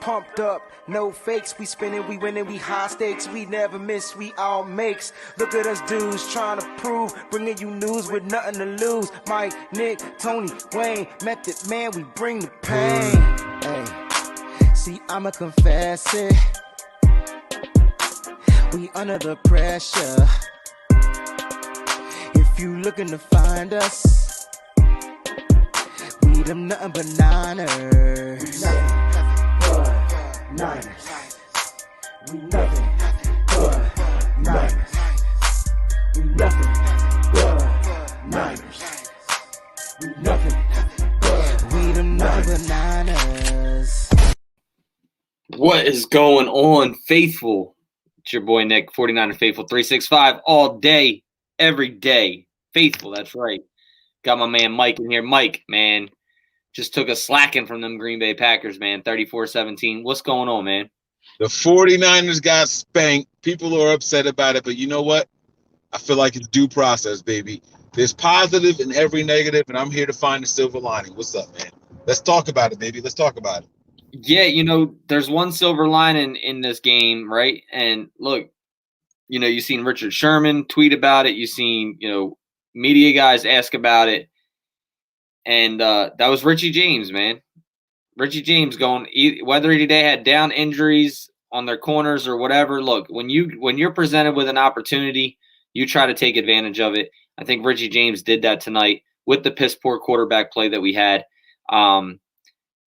pumped up, no fakes. We spinning, we winning, we high stakes. We never miss, we all makes. Look at us dudes trying to prove, bringing you news with nothing to lose. Mike, Nick, Tony, Wayne, Method Man, we bring the pain. Hey, see, I'ma confess it. We under the pressure. If you looking to find us, we them nothing but Niners. Nothing but Niners. We nothing but Niners. We nothing but Niners. We nothing but we them nothing but Niners. What is going on, faithful? It's your boy Nick, 49er Faithful 365, all day, every day. Faithful, that's right. Got my man Mike in here. Mike, man, just took a slacking from them Green Bay Packers, man, 34-17. What's going on, man? The 49ers got spanked. People are upset about it, but you know what? I feel like it's due process, baby. There's positive in every negative, and I'm here to find the silver lining. What's up, man? Let's talk about it, baby. Let's talk about it. Yeah, you know, there's one silver lining in this game, right? And look, you know, you've seen Richard Sherman tweet about it. You've seen, you know, media guys ask about it. And that was Richie James, man. Richie James going, whether they had down injuries on their corners or whatever. Look, when you're presented with an opportunity, you try to take advantage of it. I think Richie James did that tonight with the piss poor quarterback play that we had. You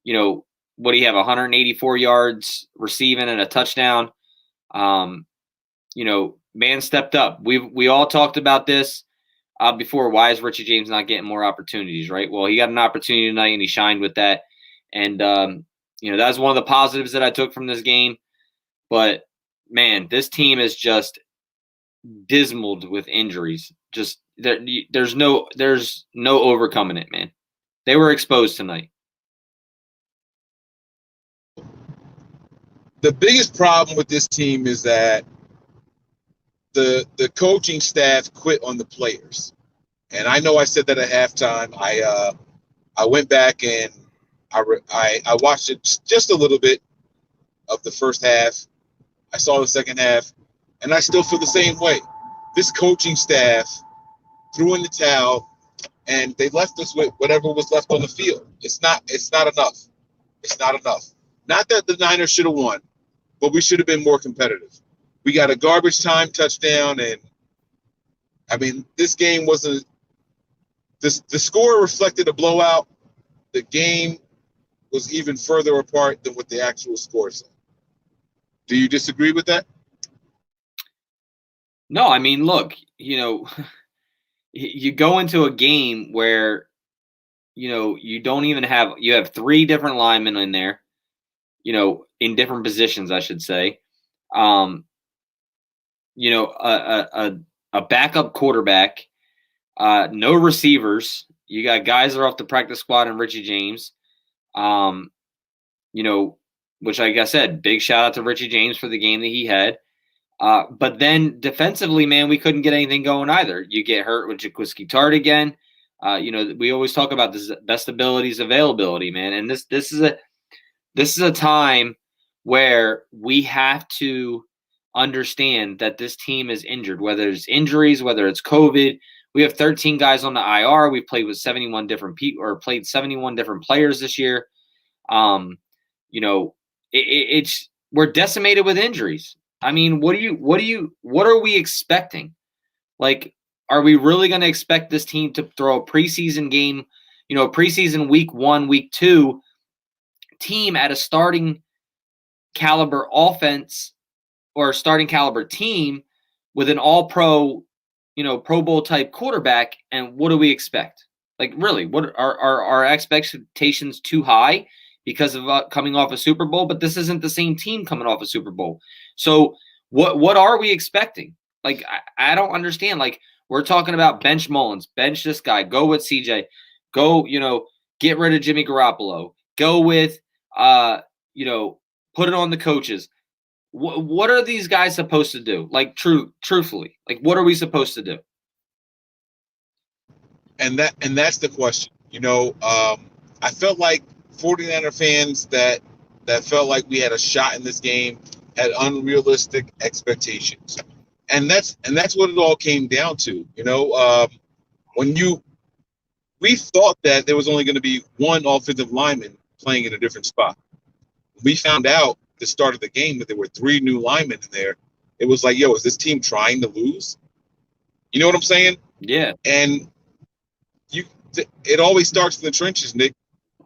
know, what do you have, 184 yards receiving and a touchdown? You know, man stepped up. We all talked about this before. Why is Richie James not getting more opportunities, right? Well, he got an opportunity tonight, and he shined with that. And, you know, that's one of the positives that I took from this game. But, man, this team is just dismal with injuries. Just there's no overcoming it, man. They were exposed tonight. The biggest problem with this team is that the coaching staff quit on the players. And I know I said that at halftime. I went back and I watched it just a little bit of the first half. I saw the second half, and I still feel the same way. This coaching staff threw in the towel, and they left us with whatever was left on the field. It's not enough. It's not enough. Not that the Niners should have won, but we should have been more competitive. We got a garbage time touchdown, and I mean, this game wasn't – the score reflected a blowout. The game was even further apart than what the actual score said. Do you disagree with that? No, I mean, look, you know, you go into a game where, you know, you have three different linemen in there, you know, in different positions, I should say. You know, a backup quarterback, no receivers. You got guys that are off the practice squad and Richie James. You know, which, like I said, big shout out to Richie James for the game that he had. But then defensively, man, we couldn't get anything going either. You get hurt with Jaquiski Tart again. You know, we always talk about this best abilities availability, man. And this is a time where we have to understand that this team is injured, whether it's injuries, whether it's COVID. We have 13 guys on the IR. We've played with 71 different people, or played 71 different players this year. You know, we're decimated with injuries. I mean, what are we expecting? Like, are we really going to expect this team to throw a preseason game, you know, preseason week 1, week 2 team at a starting caliber offense or starting caliber team with an all pro, you know, Pro Bowl type quarterback? And what do we expect? Like, really, what are our expectations too high because of coming off a Super Bowl? But this isn't the same team coming off a Super Bowl. So what are we expecting? Like, I don't understand. Like, we're talking about bench Mullins, bench this guy, go with CJ, go, you know, get rid of Jimmy Garoppolo, go with, you know, put it on the coaches. What are these guys supposed to do? Like, truthfully, like, what are we supposed to do? And that's the question. You know, I felt like 49er fans that that felt like we had a shot in this game had unrealistic expectations, and that's what it all came down to. When we thought that there was only going to be one offensive lineman playing in a different spot. We found out at the start of the game that there were 3 new linemen in there. It was like, yo, is this team trying to lose? You know what I'm saying? Yeah. And it always starts in the trenches, Nick.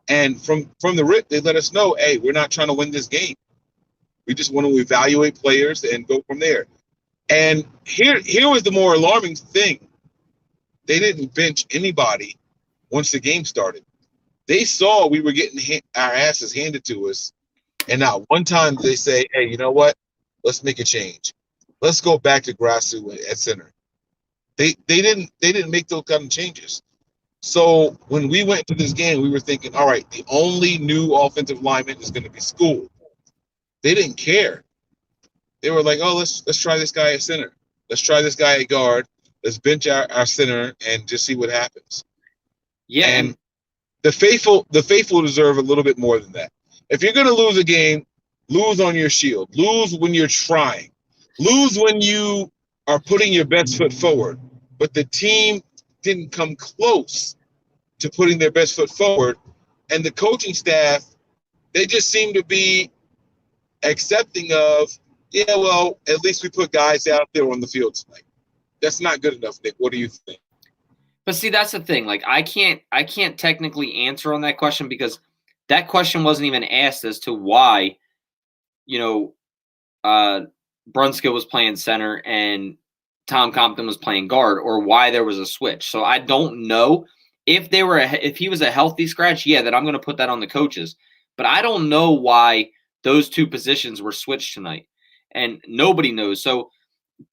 And from the rip, they let us know, hey, we're not trying to win this game. We just want to evaluate players and go from there. And here was the more alarming thing. They didn't bench anybody once the game started. They saw we were getting our asses handed to us. And not one time did they say, hey, you know what? Let's make a change. Let's go back to Grasu at center. They didn't make those kind of changes. So when we went to this game, we were thinking, all right, the only new offensive lineman is going to be School. They didn't care. They were like, oh, let's try this guy at center. Let's try this guy at guard. Let's bench our center and just see what happens. Yeah. And the faithful deserve a little bit more than that. If you're going to lose a game, lose on your shield. Lose when you're trying. Lose when you are putting your best foot forward. But the team didn't come close to putting their best foot forward. And the coaching staff, they just seem to be accepting of, yeah, well, at least we put guys out there on the field tonight. That's not good enough, Nick. What do you think? But see, that's the thing. Like, I can't technically answer on that question because that question wasn't even asked as to why, Brunskill was playing center and Tom Compton was playing guard, or why there was a switch. So I don't know if he was a healthy scratch. Yeah, then I'm going to put that on the coaches. But I don't know why those 2 positions were switched tonight, and nobody knows. So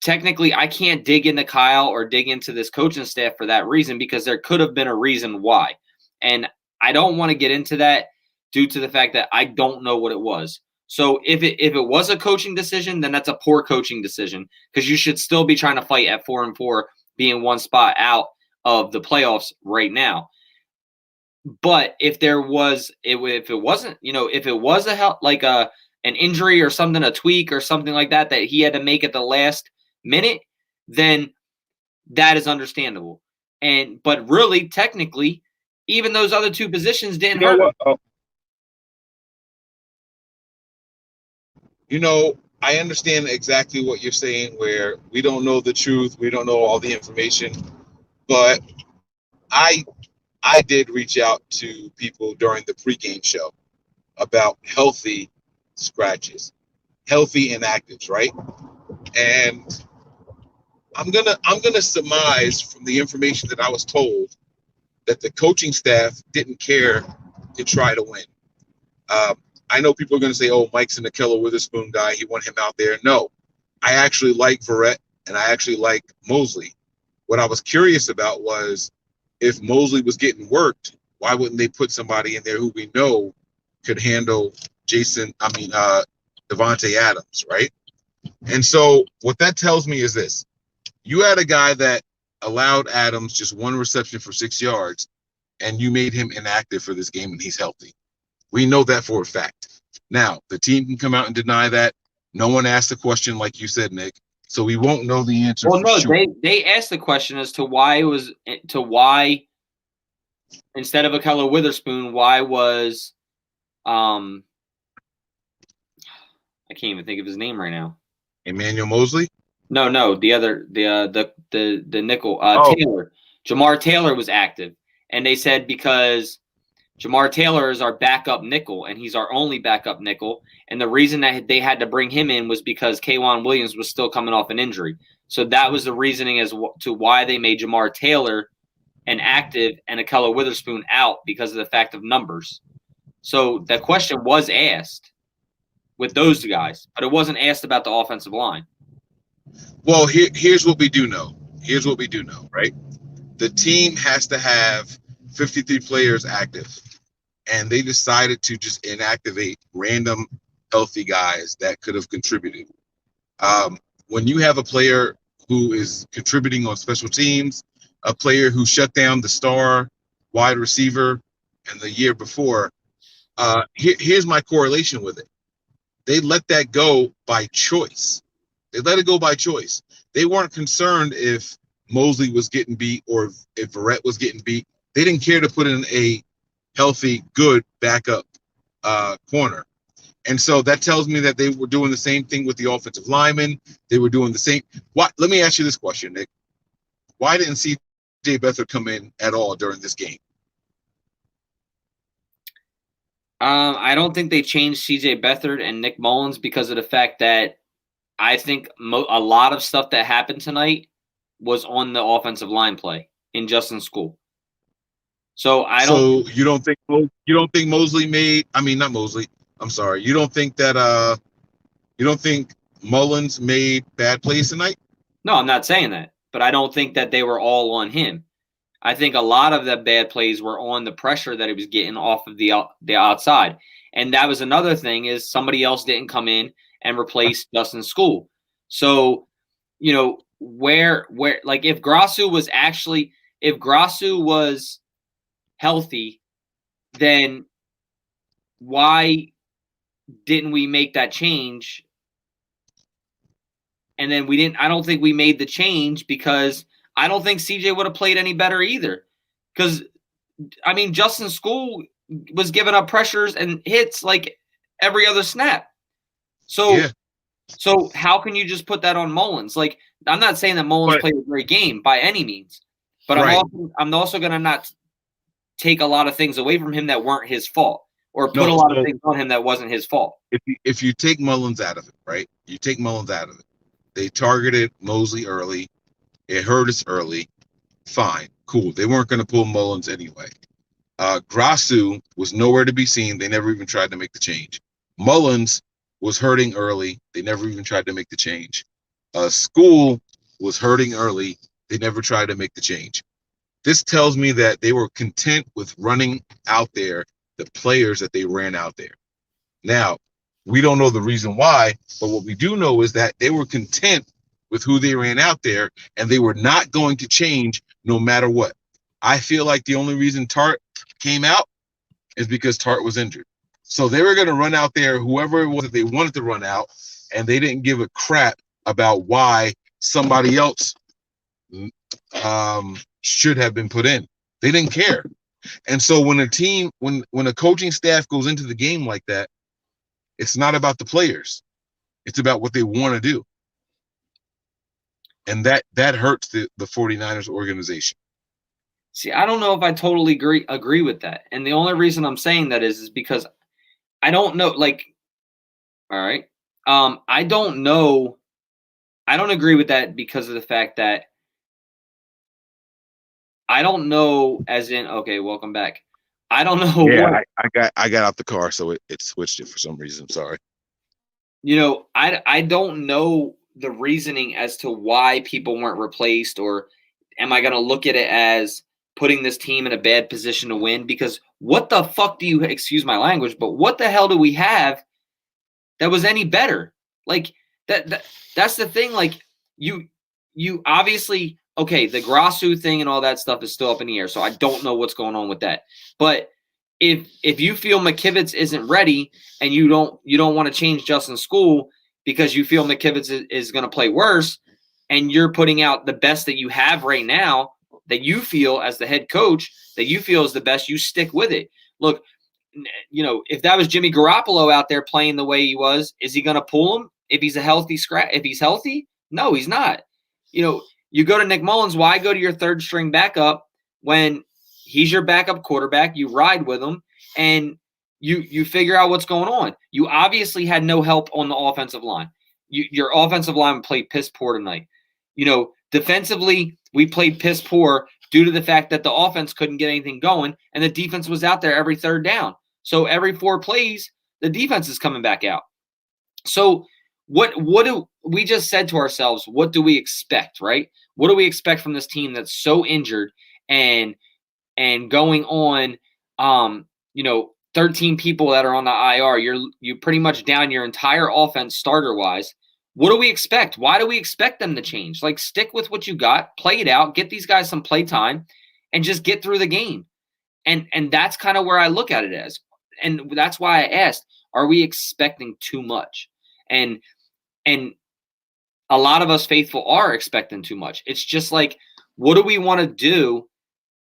technically, I can't dig into Kyle or dig into this coaching staff for that reason, because there could have been a reason why, and I don't want to get into that due to the fact that I don't know what it was. So if it was a coaching decision, then that's a poor coaching decision, because you should still be trying to fight at 4-4, being 1 spot out of the playoffs right now. But if it wasn't, if it was an injury or something, a tweak or something like that he had to make at the last minute, then that is understandable. But really, technically, even those other 2 positions didn't hurt. I understand exactly what you're saying, where we don't know the truth. We don't know all the information. But I did reach out to people during the pregame show about healthy scratches, healthy inactives, right? And I'm gonna surmise from the information that I was told that the coaching staff didn't care to try to win. I know people are going to say, oh, Mike's an Ahkello Witherspoon guy. He want him out there. No, I actually like Verrett, and I actually like Mosley. What I was curious about was, if Mosley was getting worked, why wouldn't they put somebody in there who we know could handle Devontae Adams, right? And so what that tells me is this. You had a guy that allowed Adams just 1 reception for 6 yards, and you made him inactive for this game, and he's healthy. We know that for a fact. Now, the team can come out and deny that. No one asked the question like you said, Nick, so we won't know the answer. Well, no, sure. They asked the question as to why instead of Ahkello Witherspoon, why was I can't even think of his name right now. Emmanuel Mosley? No, the other the nickel Taylor. Jamar Taylor was active, and they said because Jamar Taylor is our backup nickel, and he's our only backup nickel. And the reason that they had to bring him in was because K'Wan Williams was still coming off an injury. So that was the reasoning as to why they made Jamar Taylor inactive and Ahkello Witherspoon out, because of the fact of numbers. So the question was asked with those guys, but it wasn't asked about the offensive line. Well, here's what we do know. Right? The team has to have 53 players active, and they decided to just inactivate random healthy guys that could have contributed. When you have a player who is contributing on special teams, a player who shut down the star wide receiver in the year before, Here's my correlation with it. They let that go by choice. They let it go by choice. They weren't concerned if Mosley was getting beat or if Verrett was getting beat. They didn't care to put in a healthy, good backup corner. And so that tells me that they were doing the same thing with the offensive linemen. They were doing the same. What? Let me ask you this question, Nick. Why didn't C.J. Beathard come in at all during this game? I don't think they changed C.J. Beathard and Nick Mullins because of the fact that I think a lot of stuff that happened tonight was on the offensive line play in Justin School. So you don't think Mosley made? I mean, not Mosley. I'm sorry. You don't think that you don't think Mullins made bad plays tonight? No, I'm not saying that, but I don't think that they were all on him. I think a lot of the bad plays were on the pressure that he was getting off of the outside. And that was another thing is somebody else didn't come in and replace Justin School. So, you know, where like if Grasu was healthy, then why didn't we make that change? And then I don't think we made the change because I don't think CJ would have played any better either. Because, I mean, Justin School was giving up pressures and hits like every other snap. So how can you just put that on Mullins? Like, I'm not saying that Mullins played a great game by any means, but I'm also going to not take a lot of things away from him that weren't his fault or put a lot of things on him that wasn't his fault. If you take Mullins out of it, right? You take Mullins out of it. They targeted Mosley early. It hurt us early. Fine. Cool. They weren't going to pull Mullins anyway. Grasu was nowhere to be seen. They never even tried to make the change. Mullins was hurting early. They never even tried to make the change. School was hurting early. They never tried to make the change. This tells me that they were content with running out there the players that they ran out there. Now, we don't know the reason why, but what we do know is that they were content with who they ran out there, and they were not going to change no matter what. I feel like the only reason Tart came out is because Tart was injured. So they were going to run out there, whoever it was that they wanted to run out, and they didn't give a crap about why somebody else should have been put in. They didn't care. And so when a coaching staff goes into the game like that, it's not about the players. It's about what they want to do. And that hurts the 49ers organization. See, I don't know if I totally agree with that. And the only reason I'm saying that is because I don't know, like, all right. I don't know. I don't agree with that because of the fact that I don't know as in, okay, welcome back. I don't know. Yeah, I got out the car, so it switched it for some reason. Sorry. You know, I don't know the reasoning as to why people weren't replaced, or am I going to look at it as putting this team in a bad position to win? Because what the fuck do you, excuse my language, but what the hell do we have that was any better? Like that's the thing. Like you obviously, okay, the Grasu thing and all that stuff is still up in the air. So I don't know what's going on with that. But if you feel McKivitz isn't ready and you don't want to change Justin School because you feel McKivitz is going to play worse, and you're putting out the best that you have right now, that you feel as the head coach that you feel is the best, you stick with it. Look, you know, if that was Jimmy Garoppolo out there playing the way he was, is he going to pull him if he's a healthy scratch? If he's healthy, no, he's not. You know, you go to Nick Mullins. Why go to your third string backup when he's your backup quarterback? You ride with him and you figure out what's going on. You obviously had no help on the offensive line. Your offensive line played piss poor tonight. You know, defensively, we played piss poor due to the fact that the offense couldn't get anything going, and the defense was out there every third down. So every 4 plays, the defense is coming back out. So what do we just said to ourselves? What do we expect, right? What do we expect from this team that's so injured and going on? 13 people that are on the IR. You pretty much down your entire offense starter wise. What do we expect? Why do we expect them to change? Like, stick with what you got, play it out, get these guys some play time, and just get through the game. And that's kind of where I look at it as. and that's why I asked, are we expecting too much? And a lot of us faithful are expecting too much. It's just like, what do we want to do?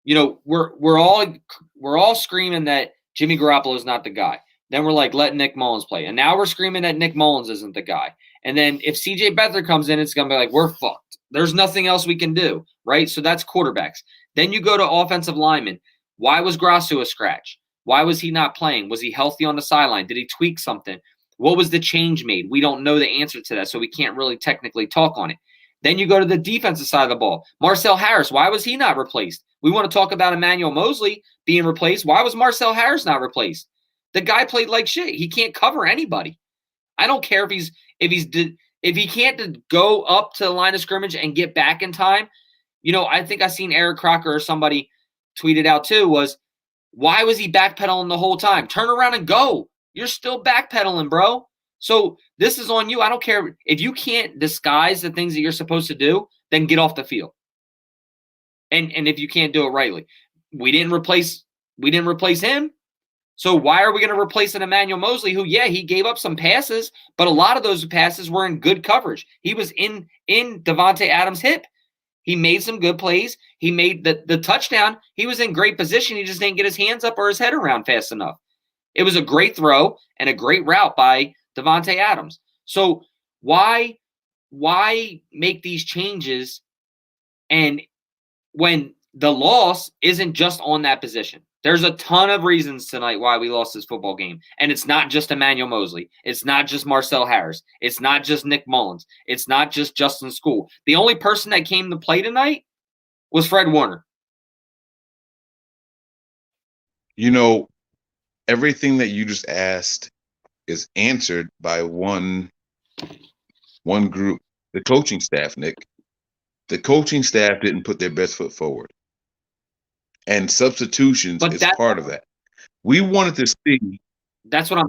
You know, we're all screaming that Jimmy Garoppolo is not the guy. Then we're like, let Nick Mullins play. And now we're screaming that Nick Mullins isn't the guy. And then if CJ Beathard comes in, it's going to be like, we're fucked. There's nothing else we can do, right? So that's quarterbacks. Then you go to offensive linemen. Why was Grasu a scratch? Why was he not playing? Was he healthy on the sideline? Did he tweak something? What was the change made? We don't know the answer to that, so we can't really technically talk on it. Then you go to the defensive side of the ball. Marcel Harris, why was he not replaced? We want to talk about Emmanuel Mosley being replaced. Why was Marcel Harris not replaced? The guy played like shit. He can't cover anybody. I don't care if he can't go up to the line of scrimmage and get back in time. You know, I think I seen Eric Crocker or somebody tweeted out too, was why was he backpedaling the whole time? Turn around and go. You're still backpedaling, bro. So this is on you. I don't care. If you can't disguise the things that you're supposed to do, then get off the field. And if you can't do it rightly. We didn't replace him. So why are we going to replace an Emmanuel Mosley who, yeah, he gave up some passes, but a lot of those passes were in good coverage. He was in Devontae Adams' hip. He made some good plays. He made the touchdown. He was in great position. He just didn't get his hands up or his head around fast enough. It was a great throw and a great route by Devontae Adams. So why make these changes and when the loss isn't just on that position? There's a ton of reasons tonight why we lost this football game. And it's not just Emmanuel Mosley. It's not just Marcel Harris. It's not just Nick Mullins. It's not just Justin School. The only person that came to play tonight was Fred Warner. You know, everything that you just asked is answered by one group, the coaching staff, Nick. The coaching staff didn't put their best foot forward. And substitutions is part of that. We wanted to see. That's what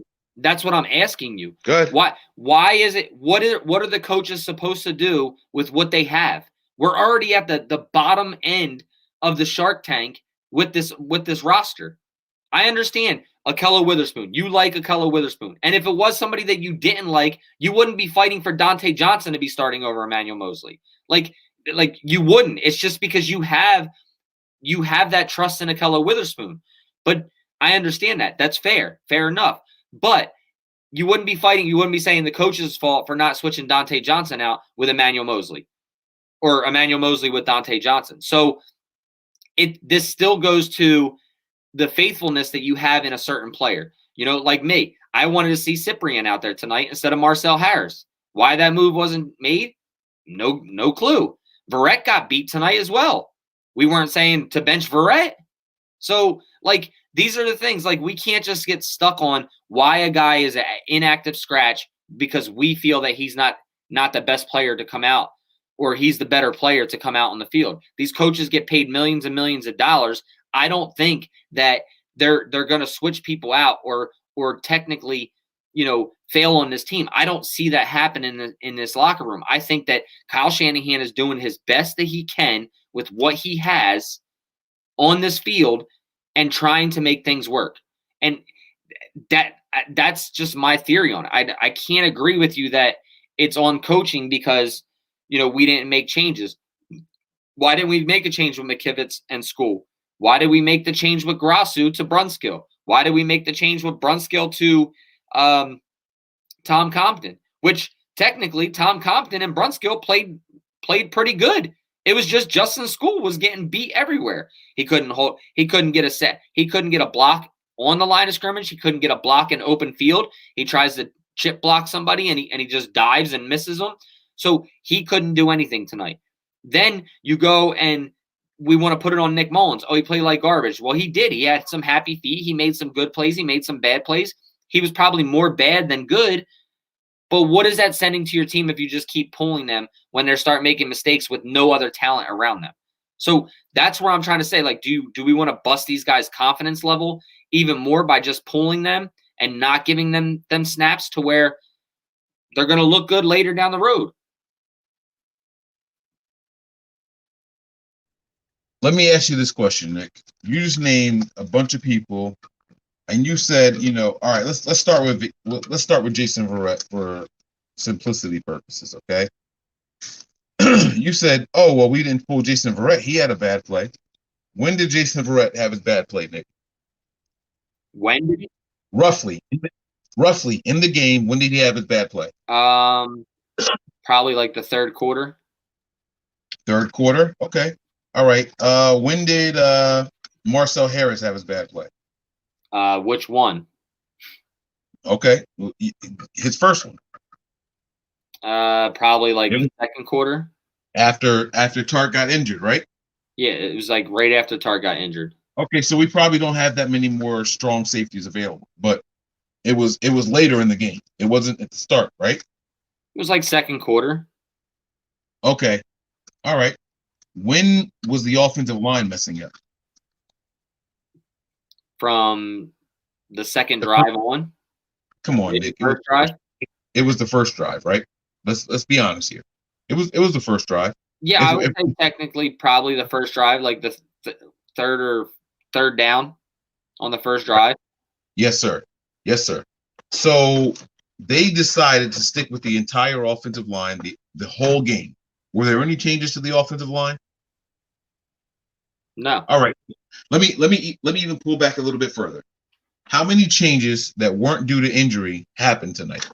I'm asking you. Good. Why is it? What are the coaches supposed to do with what they have? We're already at the bottom end of the Shark Tank with this roster. I understand Ahkello Witherspoon. You like Ahkello Witherspoon, and if it was somebody that you didn't like, you wouldn't be fighting for Dante Johnson to be starting over Emmanuel Mosley. Like you wouldn't. It's just because you have that trust in Ahkello Witherspoon. But I understand that. That's fair. Fair enough. But you wouldn't be fighting. You wouldn't be saying the coach's fault for not switching Dante Johnson out with Emmanuel Mosley or Emmanuel Mosley with Dante Johnson. So this still goes to the faithfulness that you have in a certain player. You know, like me, I wanted to see Cyprien out there tonight instead of Marcel Harris. Why that move wasn't made? No clue. Verrett got beat tonight as well. We weren't saying to bench Verrett. So, like, these are the things. Like, we can't just get stuck on why a guy is an inactive scratch because we feel that he's not the best player to come out or he's the better player to come out on the field. These coaches get paid millions and millions of dollars. I don't think that they're going to switch people out or technically, you know, fail on this team. I don't see that happen in this locker room. I think that Kyle Shanahan is doing his best that he can with what he has on this field and trying to make things work. And that's just my theory on it. I can't agree with you that it's on coaching because, you know, we didn't make changes. Why didn't we make a change with McKivitz and School? Why did we make the change with Grasu to Brunskill? Why did we make the change with Brunskill to Tom Compton? Which technically Tom Compton and Brunskill played pretty good. It was just Justin School was getting beat everywhere. He couldn't get a set. He couldn't get a block on the line of scrimmage. He couldn't get a block in open field. He tries to chip block somebody and he just dives and misses them. So he couldn't do anything tonight. Then you go and we want to put it on Nick Mullins. Oh, he played like garbage. Well, he did. He had some happy feet. He made some good plays. He made some bad plays. He was probably more bad than good. But what is that sending to your team if you just keep pulling them when they start making mistakes with no other talent around them? So that's where I'm trying to say, like, do we want to bust these guys' confidence level even more by just pulling them and not giving them snaps to where they're going to look good later down the road? Let me ask you this question, Nick. You just named a bunch of people and you said, all right, let's start with Jason Verrett for simplicity purposes, okay? You said, oh well, we didn't pull Jason Verrett. He had a bad play. When did Jason Verrett have his bad play, Nick? When did he? Roughly in the game, when did he have his bad play? Probably like the third quarter. Third quarter? Okay. All right. When did Marcel Harris have his bad play? Which one? Okay. His first one. Probably like the second quarter. After Tart got injured, right? Yeah, it was like right after Tart got injured. Okay, so we probably don't have that many more strong safeties available, but it was later in the game. It wasn't at the start, right? It was like second quarter. Okay. All right. When was the offensive line messing up? From the second drive on. Come on, Nick. First drive? It was the first drive, right? Let's be honest here. It was the first drive. Yeah, I would say technically probably the first drive, like the third down on the first drive. Yes, sir. Yes, sir. So they decided to stick with the entire offensive line the whole game. Were there any changes to the offensive line? No. All right. Let me even pull back a little bit further. How many changes that weren't due to injury happened tonight?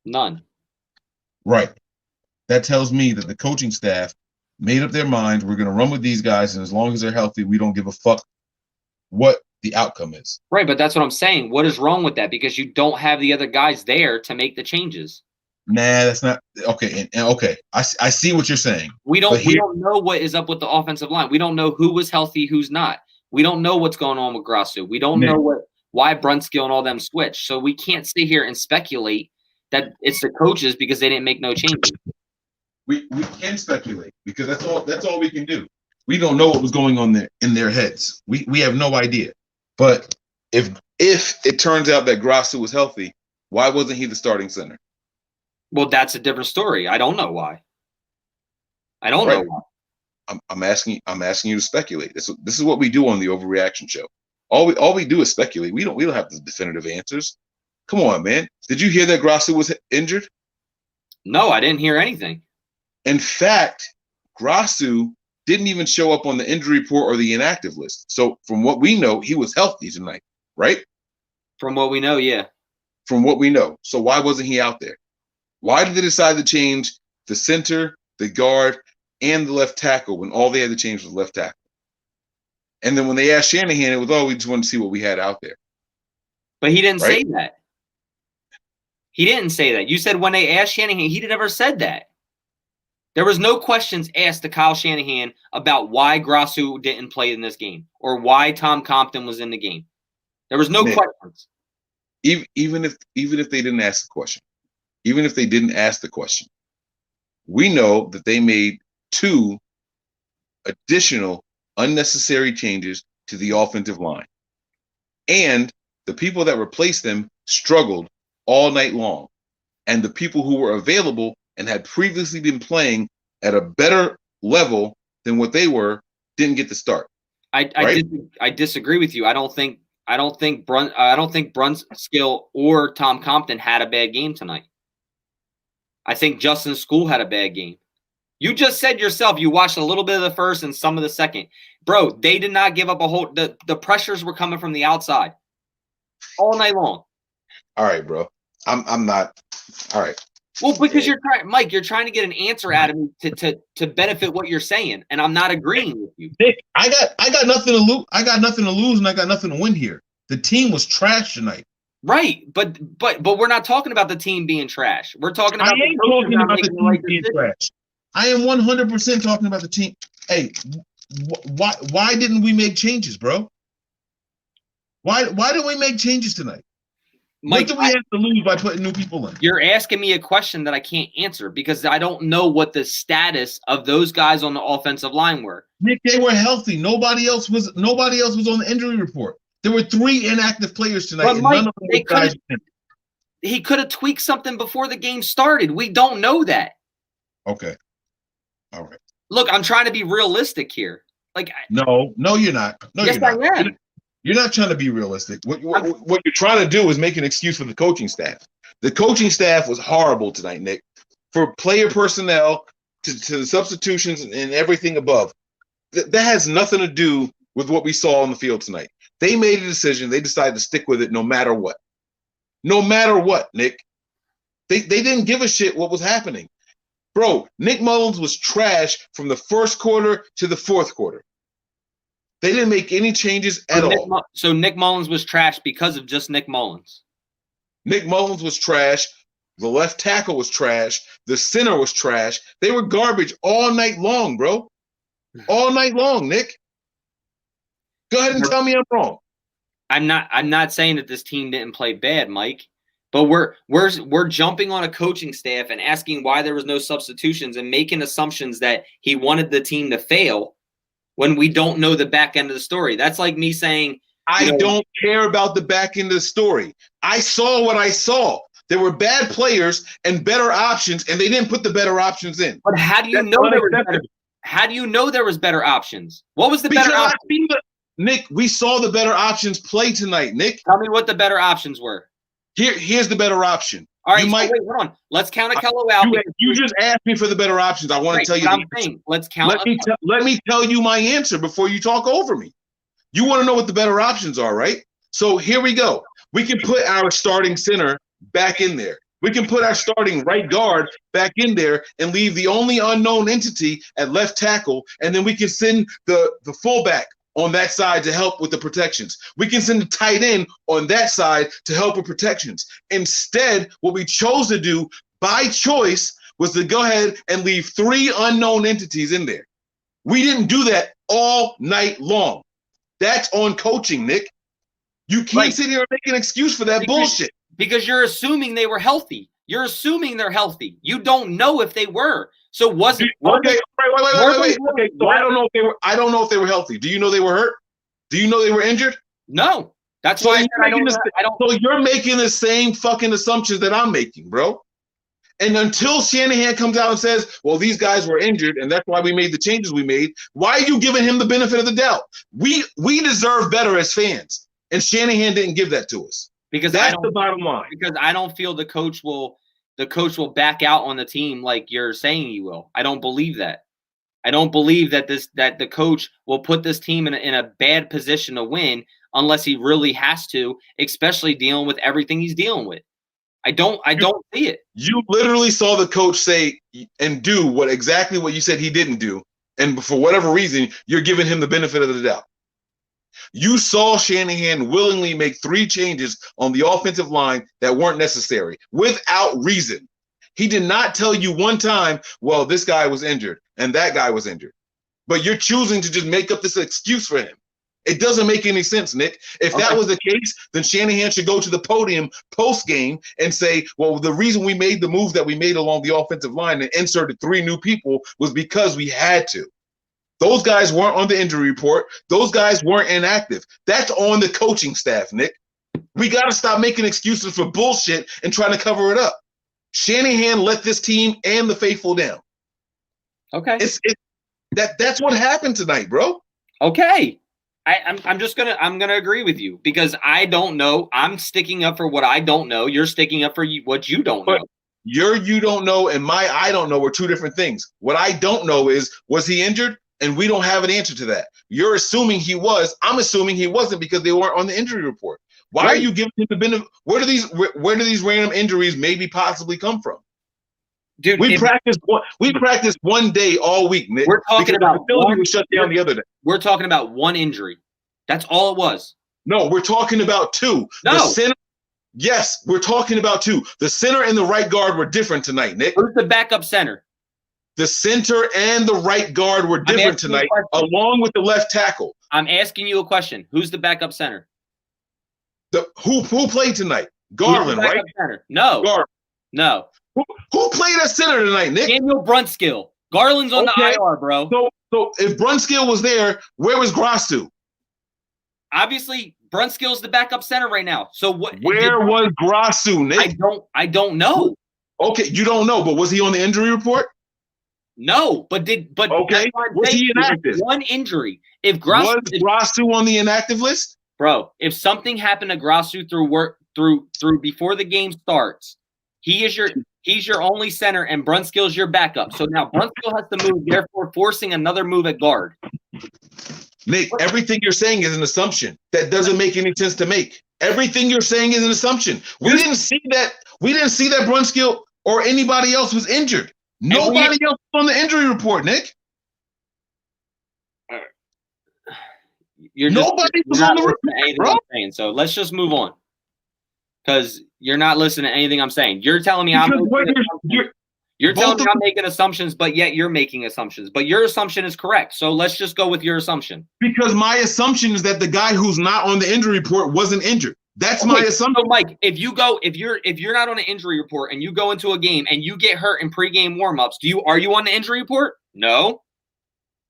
None. Right. That tells me that the coaching staff made up their minds. We're going to run with these guys, and as long as they're healthy, we don't give a fuck what the outcome is. Right, but that's what I'm saying. What is wrong with that? Because you don't have the other guys there to make the changes. Nah, that's not okay. And okay, I see what you're saying. We don't know what is up with the offensive line. We don't know who was healthy, who's not. We don't know what's going on with Grasu. We don't know why Brunskill and all them switched. So we can't sit here and speculate that it's the coaches because they didn't make no changes. We can speculate because that's all we can do. We don't know what was going on there in their heads. We have no idea. But if it turns out that Grasu was healthy, why wasn't he the starting center? Well, that's a different story. I don't know why. I don't know why. I'm asking you to speculate. This is what we do on the Overreaction show. All we do is speculate. We don't have the definitive answers. Come on, man. Did you hear that Grasu was injured? No, I didn't hear anything. In fact, Grasu didn't even show up on the injury report or the inactive list. So from what we know, he was healthy tonight, right? From what we know, yeah. From what we know. So why wasn't he out there? Why did they decide to change the center, the guard, and the left tackle when all they had to change was left tackle? And then when they asked Shanahan, it was, we just wanted to see what we had out there. But he didn't say that. He didn't say that. You said when they asked Shanahan, he never said that. There was no questions asked to Kyle Shanahan about why Grasu didn't play in this game or why Tom Compton was in the game. There was no questions. Even if they didn't ask the question, even if they didn't ask the question, we know that they made 2 additional unnecessary changes to the offensive line. And the people that replaced them struggled all night long. And the people who were available and had previously been playing at a better level than what they were didn't get to start. I disagree with you. I don't think Brunskill or Tom Compton had a bad game tonight. I think Justin School had a bad game. You just said yourself you watched a little bit of the first and some of the second. Bro, they did not give up a whole – the pressures were coming from the outside all night long. All right, bro. I'm not – all right. Well, because you're trying to get an answer out of me to benefit what you're saying, and I'm not agreeing with you. Nick, I got nothing to lose. I got nothing to lose, and I got nothing to win here. The team was trash tonight. Right, but we're not talking about the team being trash. We're talking about the team being trash. I am 100% talking about the team. Hey, why didn't we make changes, bro? Why didn't we make changes tonight? Mike, what do we have to lose by putting new people in? You're asking me a question that I can't answer because I don't know what the status of those guys on the offensive line were. Nick, they were healthy. Nobody else was on the injury report. There were 3 inactive players tonight. But and Mike, none of them guys. He could have tweaked something before the game started. We don't know that. Okay. All right. Look, I'm trying to be realistic here. No, you're not. No, yes, you're not. I am. You're not trying to be realistic. What you're trying to do is make an excuse for the coaching staff. The coaching staff was horrible tonight, Nick. For player personnel to the substitutions and everything above. That has nothing to do with what we saw on the field tonight. They made a decision. They decided to stick with it no matter what. No matter what, Nick. They didn't give a shit what was happening. Bro, Nick Mullins was trash from the first quarter to the fourth quarter. They didn't make any changes at all. So Nick Mullins was trash because of just Nick Mullins. Nick Mullins was trash. The left tackle was trash. The center was trash. They were garbage all night long, bro. All night long, Nick. Go ahead and tell me I'm wrong. I'm not saying that this team didn't play bad, Mike. But we're jumping on a coaching staff and asking why there was no substitutions and making assumptions that he wanted the team to fail when we don't know the back end of the story. That's like me saying, I don't care about the back end of the story. I saw what I saw. There were bad players and better options, and they didn't put the better options in. But how do you know there was better? How do you know there was better options? What was the better option? Nick, we saw the better options play tonight, Nick. Tell me what the better options were. Here's the better option. All right, wait, hold on. Let's count Akello out. You just asked me for the better options. I want to tell you. Let's count. Let me tell you my answer before you talk over me. You want to know what the better options are, right? So here we go. We can put our starting center back in there. We can put our starting right guard back in there and leave the only unknown entity at left tackle, and then we can send the fullback on that side to help with the protections. We can send a tight end on that side to help with protections. Instead, what we chose to do by choice was to go ahead and leave 3 unknown entities in there. We didn't do that all night long. That's on coaching, Nick. You can't sit here and make an excuse for that bullshit. Because you're assuming they were healthy. You're assuming they're healthy. You don't know if they were. So wait. Okay, so I don't know if they were. I don't know if they were healthy. Do you know they were hurt? Do you know they were injured? No. That's why I don't. So you're making the same fucking assumptions that I'm making, bro. And until Shanahan comes out and says, "Well, these guys were injured, and that's why we made the changes we made," why are you giving him the benefit of the doubt? We deserve better as fans, and Shanahan didn't give that to us. Because that's the bottom line. Because I don't feel the coach will back out on the team like you're saying he will. I don't believe that. I don't believe that the coach will put this team in a bad position to win unless he really has to, especially dealing with everything he's dealing with. I don't see it. You literally saw the coach say and do exactly what you said he didn't do, and for whatever reason, you're giving him the benefit of the doubt. You saw Shanahan willingly make 3 changes on the offensive line that weren't necessary without reason. He did not tell you one time, well, this guy was injured and that guy was injured. But you're choosing to just make up this excuse for him. It doesn't make any sense, Nick. If that was the case, then Shanahan should go to the podium post-game and say, well, the reason we made the move that we made along the offensive line and inserted 3 new people was because we had to. Those guys weren't on the injury report. Those guys weren't inactive. That's on the coaching staff, Nick. We got to stop making excuses for bullshit and trying to cover it up. Shanahan let this team and the faithful down. Okay. That's what happened tonight, bro. Okay. I'm gonna agree with you because I don't know. I'm sticking up for what I don't know. You're sticking up for what you don't know. You don't know and my I don't know are 2 different things. What I don't know is, was he injured? And we don't have an answer to that. You're assuming he was. I'm assuming he wasn't because they weren't on the injury report. Why are you giving him the benefit? Where do these random injuries maybe possibly come from? Dude, we practiced 1 day all week, Nick. We're talking about the facility was shut down the other day. We're talking about 1 injury. That's all it was. No, we're talking about 2. No. The center, yes, we're talking about 2. The center and the right guard were different tonight, Nick. Who's the backup center? The center and the right guard were different tonight, along with the left tackle. I'm asking you a question. Who's the backup center? Who played tonight? Garland, right? Center? No. Garland. No. Who played at center tonight, Nick? Daniel Brunskill. Garland's on the IR, bro. So if Brunskill was there, where was Grossu? Obviously, Brunskill's the backup center right now. So what? Where was Grossu, Nick? I don't know. Okay, you don't know, but was he on the injury report? No, but okay. Was he inactive? 1 injury. Was Grossu on the inactive list? Bro, if something happened to Grasu through before the game starts, he's your only center and Brunskill's your backup. So now Brunskill has to move, therefore forcing another move at guard. Nick, everything you're saying is an assumption that doesn't make any sense to make. Everything you're saying is an assumption. We didn't see that Brunskill or anybody else was injured. Nobody else on the injury report, Nick. Nobody was on the report, bro. Saying, so let's just move on. Because you're not listening to anything I'm saying. You're telling me you're telling me I'm making assumptions, but yet you're making assumptions. But your assumption is correct. So let's just go with your assumption. Because my assumption is that the guy who's not on the injury report wasn't injured. That's my assumption. So Mike, if you're not on an injury report and you go into a game and you get hurt in pregame warmups, are you on the injury report? No.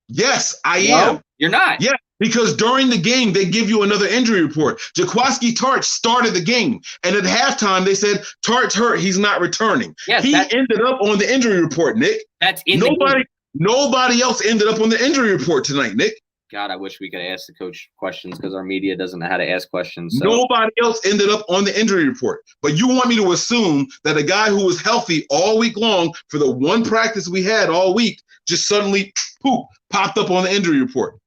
Yes, I am. You're not. Yeah, because during the game they give you another injury report. Jaquiski Tartt started the game, and at halftime they said Tartt's hurt. He's not returning. Yes, he ended up on the injury report, Nick. That's in nobody else ended up on the injury report tonight, Nick. God, I wish we could ask the coach questions because our media doesn't know how to ask questions. So. Nobody else ended up on the injury report. But you want me to assume that a guy who was healthy all week long for the one practice we had all week just suddenly popped up on the injury report.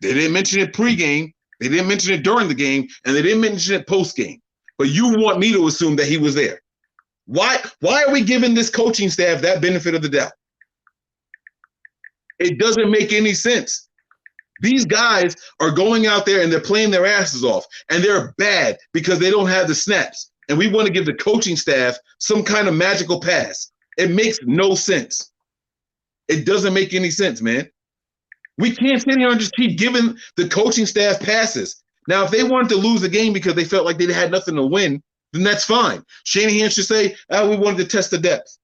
They didn't mention it pregame, they didn't mention it during the game, and they didn't mention it postgame. But you want me to assume that he was there. Why are we giving this coaching staff that benefit of the doubt? It doesn't make any sense. These guys are going out there and they're playing their asses off, and they're bad because they don't have the snaps. And we want to give the coaching staff some kind of magical pass. It makes no sense. It doesn't make any sense, man. We can't sit here and just keep giving the coaching staff passes. Now, if they wanted to lose the game because they felt like they had nothing to win, then that's fine. Shanahan should say, we wanted to test the depth.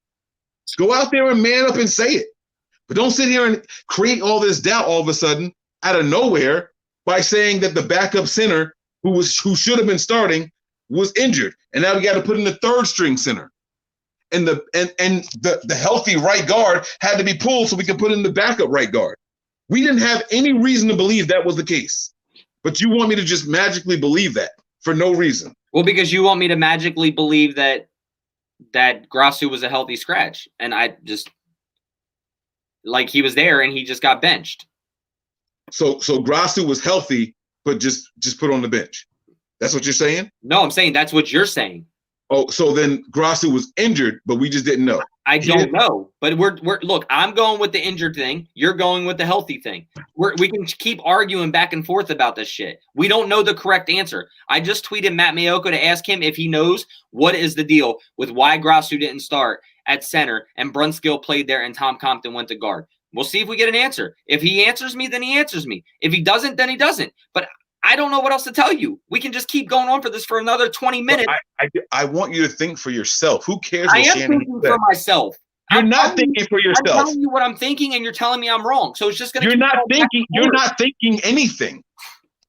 Go out there and man up and say it. But don't sit here and create all this doubt all of a sudden out of nowhere by saying that the backup center who should have been starting was injured. And now we got to put in the third string center. And the healthy right guard had to be pulled so we could put in the backup right guard. We didn't have any reason to believe that was the case. But you want me to just magically believe that for no reason. Well, because you want me to magically believe that Grasu was a healthy scratch. And I just like he was there and he just got benched. So Grasu was healthy, but just put on the bench. That's what you're saying? No, I'm saying that's what you're saying. Oh, so then Grasu was injured, but we just didn't know. I don't know, but we're look. I'm going with the injured thing. You're going with the healthy thing. We can keep arguing back and forth about this shit. We don't know the correct answer. I just tweeted Matt Mayoko to ask him if he knows what is the deal with why Grasu didn't start at center and Brunskill played there and Tom Compton went to guard. We'll see if we get an answer. If he answers me, then he answers me. If he doesn't, then he doesn't. But I don't know what else to tell you. We can just keep going on for this for another 20 minutes. I want you to think for yourself. Who cares? I am thinking for myself. You're not thinking for yourself. I'm telling you what I'm thinking, and you're telling me I'm wrong. So it's just going to. You're not thinking. You're not thinking anything.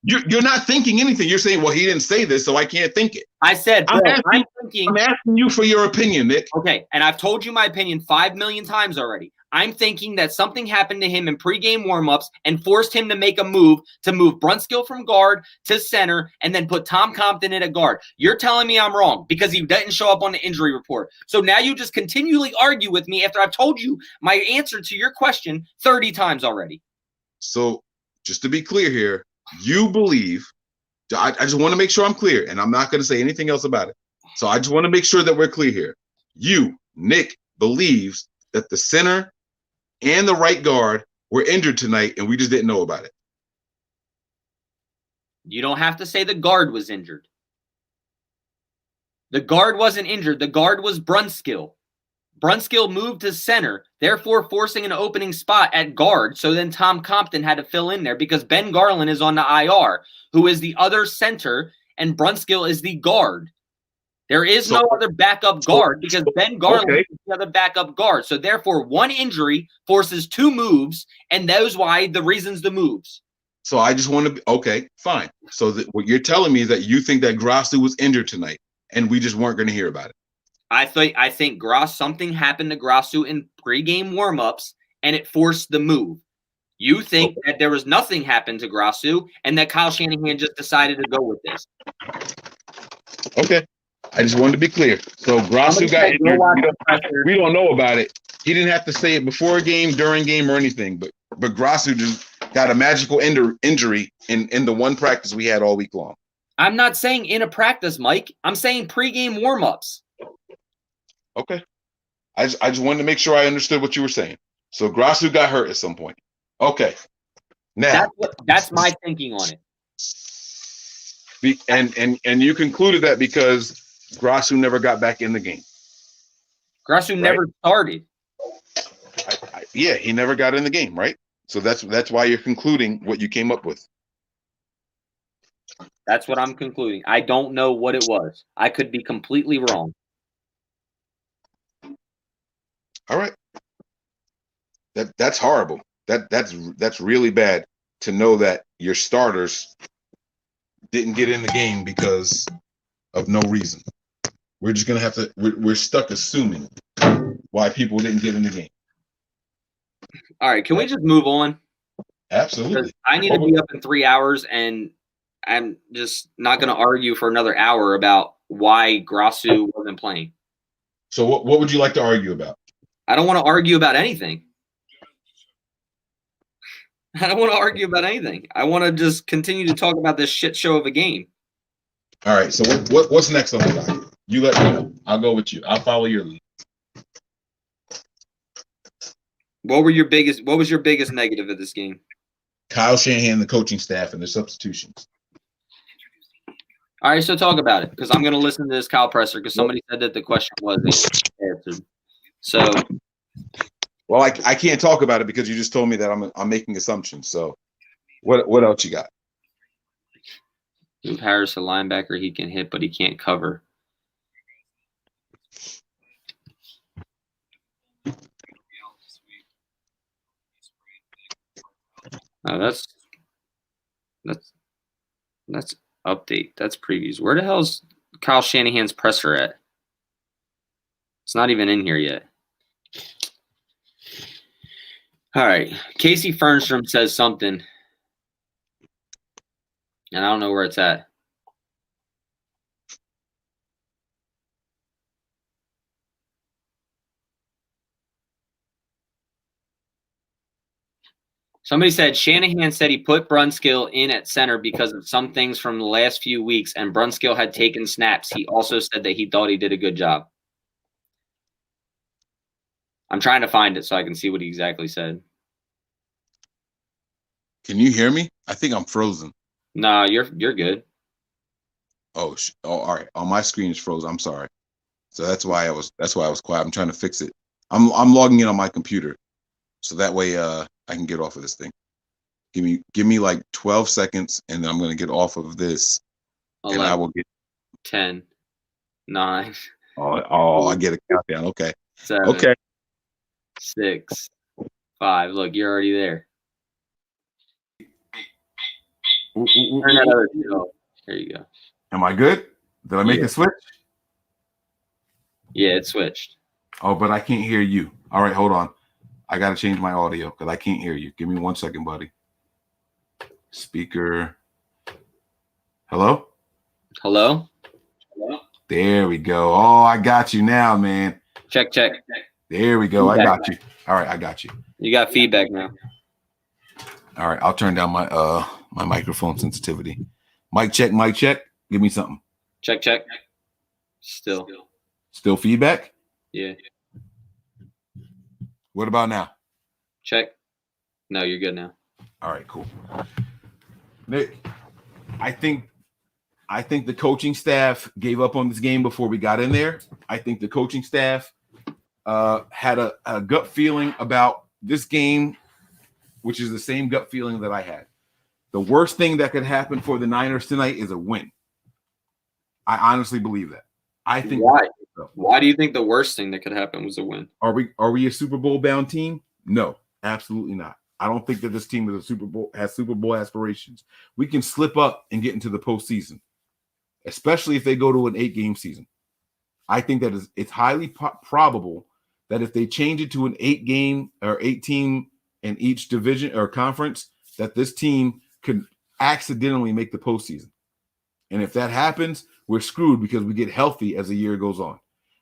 You're not thinking anything. You're saying, well, he didn't say this, so I can't think it. I said, I'm asking you for your opinion, Nick. Okay, and I've told you my opinion 5 million times already. I'm thinking that something happened to him in pregame warmups and forced him to make a move to move Brunskill from guard to center and then put Tom Compton in at guard. You're telling me I'm wrong because he didn't show up on the injury report. So now you just continually argue with me after I've told you my answer to your question 30 times already. So just to be clear here, you believe, I just want to make sure I'm clear, and I'm not going to say anything else about it. So I just want to make sure that we're clear here. You, Nick, believes that the center and the right guard were injured tonight, and we just didn't know about it. You don't have to say the guard was injured. The guard wasn't injured. The guard was Brunskill. Brunskill moved to center, therefore forcing an opening spot at guard. So then Tom Compton had to fill in there because Ben Garland is on the IR, who is the other center, and Brunskill is the guard. There is no other backup guard because Ben Garland is the other backup guard. So therefore, one injury forces two moves, and those why the reasons the moves. So I just want to be okay, fine. So what you're telling me is that you think that Grasu was injured tonight, and we just weren't going to hear about it. I think something happened to Grasu in pregame warmups, and it forced the move. You think that there was nothing happened to Grasu and that Kyle Shanahan just decided to go with this. Okay. I just wanted to be clear. So Grasu got injured. We don't know about it. He didn't have to say it before a game, during game, or anything. But Grasu just got a magical injury in the one practice we had all week long. I'm not saying in a practice, Mike. I'm saying pregame warmups. Okay. I just wanted to make sure I understood what you were saying. So Grasu got hurt at some point. Okay. Now that's my thinking on it. And you concluded that because Grasu never got back in the game. Grasu never started. Yeah, he never got in the game, right? So that's why you're concluding what you came up with. That's what I'm concluding. I don't know what it was. I could be completely wrong. All right. That's horrible. That's really bad to know that your starters didn't get in the game because of no reason. We're just gonna have to. We're stuck assuming why people didn't get in the game. All right, can we just move on? Absolutely. I need to be up in 3 hours, and I'm just not going to argue for another hour about why Grasu wasn't playing. So what would you like to argue about? I don't want to argue about anything. I don't want to argue about anything. I want to just continue to talk about this shit show of a game. All right. So what's next on the docket? You let me know. I'll go with you. I'll follow your lead. What was your biggest negative of this game? Kyle Shanahan, the coaching staff, and the substitutions. All right, so talk about it, because I'm going to listen to this Kyle presser because somebody said that the question was answered. So, well, I can't talk about it because you just told me that I'm making assumptions. So, what else you got? Move Harris a linebacker, he can hit, but he can't cover. Oh, that's update. That's previews. Where the hell's Kyle Shanahan's presser at? It's not even in here yet. All right. Casey Fernstrom says something, and I don't know where it's at. Somebody said Shanahan said he put Brunskill in at center because of some things from the last few weeks, and Brunskill had taken snaps. He also said that he thought he did a good job. I'm trying to find it so I can see what he exactly said. Can you hear me? I think I'm frozen. No, you're good. Oh, all right. On my screen is frozen. I'm sorry. So that's why I was quiet. I'm trying to fix it. I'm logging in on my computer, so that way I can get off of this thing. Give me like 12 seconds, and then I'm gonna get off of this, 11, and I will get 10, 9. Oh, I get a countdown. Okay. 7. Okay. 6, 5. Look, you're already there. Turn that other shit off. There you go. Am I good? Did I make a switch? Yeah, it switched. Oh, but I can't hear you. All right, hold on. I got to change my audio because I can't hear you. Give me 1 second, buddy. Speaker. Hello? Hello? There we go. Oh, I got you now, man. Check. There we go. I got you. All right, I got you. You got feedback now. All right, I'll turn down my my microphone sensitivity. Mic check. Give me something. Check. Still feedback? Yeah. What about now? Check. No, you're good now. All right, cool. Nick, I think the coaching staff gave up on this game before we got in there. I think the coaching staff had a gut feeling about this game, which is the same gut feeling that I had. The worst thing that could happen for the Niners tonight is a win. I honestly believe that. I think. Why do you think the worst thing that could happen was a win? Are we a Super Bowl bound team? No, absolutely not. I don't think that this team has Super Bowl aspirations. We can slip up and get into the postseason, especially if they go to an 8-game season. I think that it's highly probable that if they change it to an 8-game or 8-team in each division or conference that this team could accidentally make the postseason. And if that happens, we're screwed because we get healthy as the year goes on.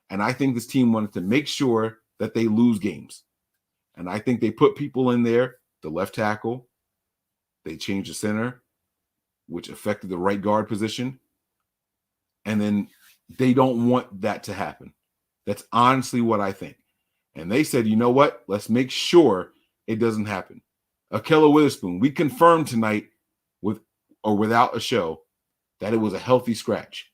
And I think this team wanted to make sure that they lose games. And I think they put people in there, the left tackle, they changed the center, which affected the right guard position. And then they don't want that to happen. That's honestly what I think. And they said, you know what? Let's make sure it doesn't happen. Ahkello Witherspoon, we confirmed tonight with or without a show that it was a healthy scratch.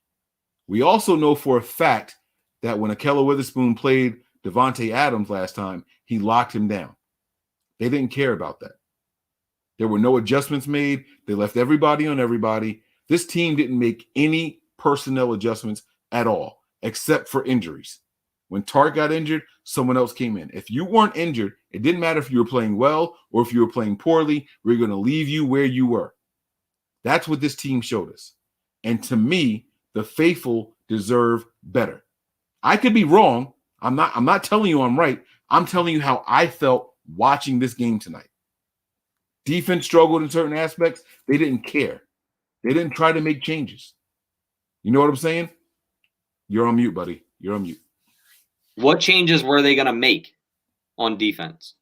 We also know for a fact that when Ahkello Witherspoon played Devontae Adams last time, he locked him down. They didn't care about that. There were no adjustments made. They left everybody on everybody. This team didn't make any personnel adjustments at all, except for injuries. When Tark got injured, someone else came in. If you weren't injured, it didn't matter if you were playing well or if you were playing poorly. We were going to leave you where you were. That's what this team showed us. And to me, the faithful deserve better. I could be wrong. I'm not telling you I'm right. I'm telling you how I felt watching this game tonight. Defense struggled in certain aspects. They didn't care. They didn't try to make changes. You know what I'm saying? You're on mute, buddy. You're on mute. What changes were they going to make on defense?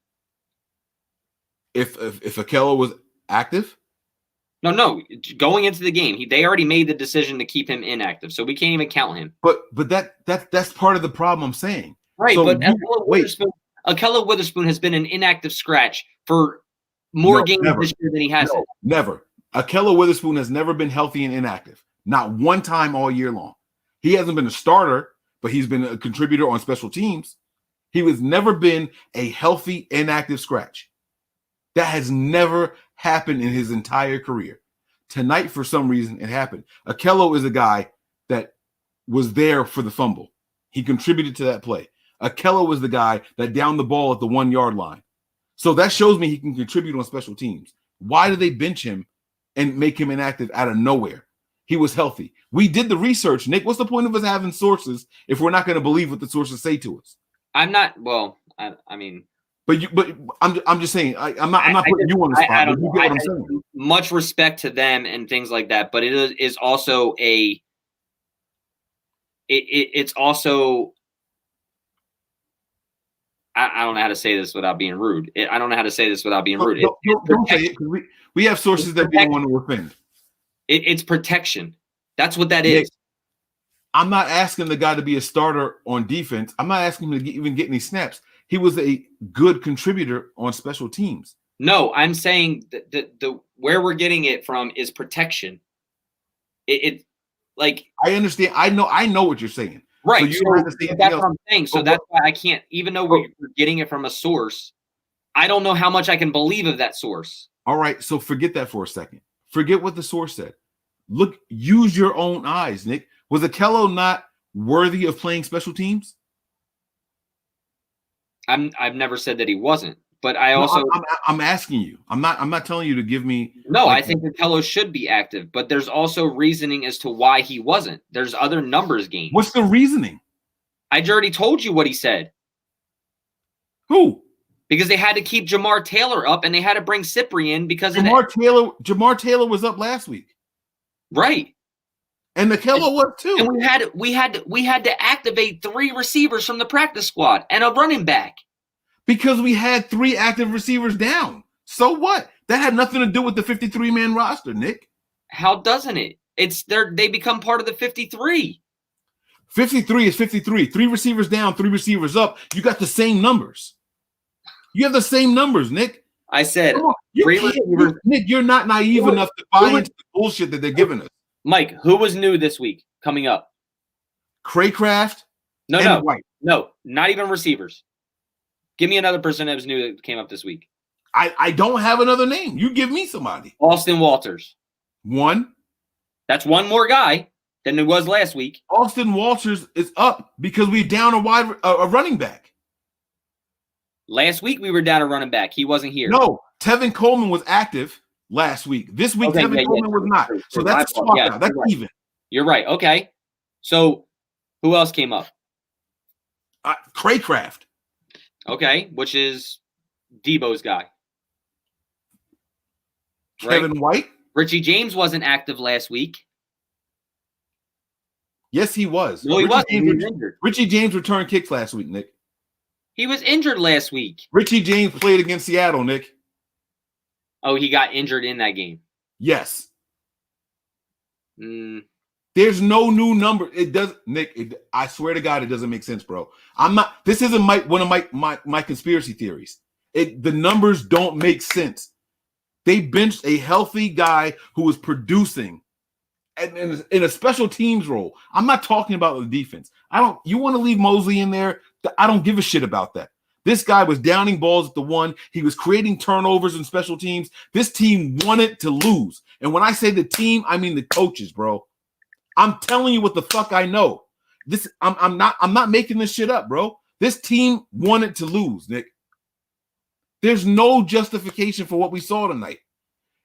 If Ahkello was active? No. Going into the game, they already made the decision to keep him inactive, so we can't even count him. But that's part of the problem I'm saying. Right, so but Ahkello Witherspoon has been an inactive scratch for more games this year than he hasn't. Never. Ahkello Witherspoon has never been healthy and inactive. Not one time all year long. He hasn't been a starter, but he's been a contributor on special teams. He has never been a healthy, inactive scratch. That has never happened in his entire career. Tonight, for some reason, it happened. Ahkello is a guy that was there for the fumble. He contributed to that play. Ahkello was the guy that downed the ball at the 1 yard line. So that shows me he can contribute on special teams. Why did they bench him and make him inactive out of nowhere? He was healthy. We did the research, Nick. What's the point of us having sources if we're not going to believe what the sources say to us? I'm not. Well, I mean, but I'm just saying. I'm not putting you on the spot. I don't you get what I'm saying. Much respect to them and things like that, but it is also a. It's also. I don't know how to say this without being rude. I don't know how to say this without being rude. Don't say it, because we have sources that we don't want to offend. It's protection. That's what that is. I'm not asking the guy to be a starter on defense. I'm not asking him to even get any snaps. He was a good contributor on special teams. No, I'm saying that the where we're getting it from is protection. It like I understand. I know what you're saying. Right. So that's what I'm saying. So that's why I can't, even though we're getting it from a source, I don't know how much I can believe of that source. All right. So forget that for a second. Forget what the source said. Look, use your own eyes, Nick. Was Ahkello not worthy of playing special teams? I've never said that he wasn't, but I'm asking you. I'm not telling you to give me. No, I think Ahkello should be active, but there's also reasoning as to why he wasn't. There's other numbers games. What's the reasoning? I already told you what he said. Who? Because they had to keep Jamar Taylor up and they had to bring Cyprien because Jamar Taylor was up last week. Right. And Ahkello was too. And we had to activate 3 receivers from the practice squad and a running back. Because we had 3 active receivers down. So what? That had nothing to do with the 53-man roster, Nick. How doesn't it? They become part of the 53. 53 is 53. 3 receivers down, 3 receivers up. You got the same numbers. You have the same numbers, Nick. I said, Nick, you're not naive enough to buy into the bullshit that they're giving us. Mike, who was new this week coming up? Craycraft? No, not even receivers. Give me another person that was new that came up this week. I don't have another name. You give me somebody. Austin Walters. 1. That's one more guy than it was last week. Austin Walters is up because we're down a running back. Last week we were down a running back. He wasn't here. No, Tevin Coleman was active last week. This week, Tevin Coleman was not. So that's a swap out. That's even. You're right. Okay. So who else came up? Craycraft. Okay, which is Debo's guy. Kevin White? Richie James wasn't active last week. Yes, he was. No, he wasn't. He was injured. Richie James returned kicks last week, Nick. He was injured last week. Richie James played against Seattle, Nick. Oh, he got injured in that game. Yes. Mm. There's no new number. It does, Nick. I swear to God, it doesn't make sense, bro. I'm not. This isn't one of my conspiracy theories. The numbers don't make sense. They benched a healthy guy who was producing in a special teams role. I'm not talking about the defense. You want to leave Mosley in there? I don't give a shit about that. This guy was downing balls at the one. He was creating turnovers in special teams. This team wanted to lose. And when I say the team, I mean the coaches, bro. I'm telling you what the fuck I know. I'm not making this shit up, bro. This team wanted to lose, Nick. There's no justification for what we saw tonight.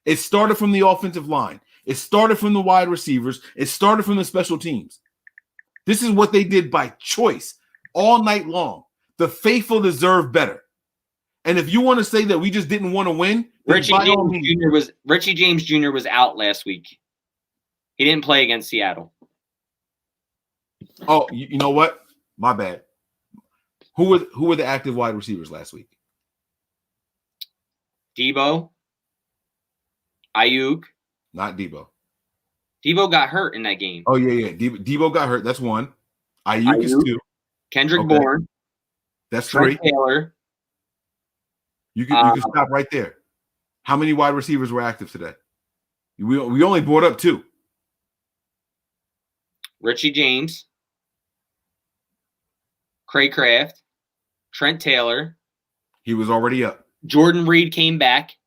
It started from the offensive line. It started from the wide receivers. It started from the special teams. This is what they did by choice all night long. The faithful deserve better. And if you want to say that we just didn't want to win, Richie James Jr. was out last week. He didn't play against Seattle. Oh, you know what? My bad. Who were the active wide receivers last week? Debo, Ayuk. Not Debo. Debo got hurt in that game. Oh, yeah. Debo got hurt. That's one. Ayuk is two. Kendrick Bourne. That's Trent three. Taylor. You can stop right there. How many wide receivers were active today? We only brought up two. Richie James, Craycraft, Trent Taylor. He was already up. Jordan Reed came back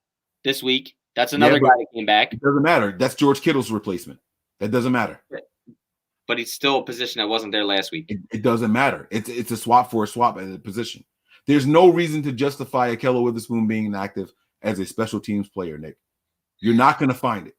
this week. That's another guy that came back. It doesn't matter. That's George Kittle's replacement. That doesn't matter. But he's still a position that wasn't there last week. It doesn't matter. It's a swap for a swap at a position. There's no reason to justify Ahkello Witherspoon being inactive as a special teams player, Nick. You're not going to find it.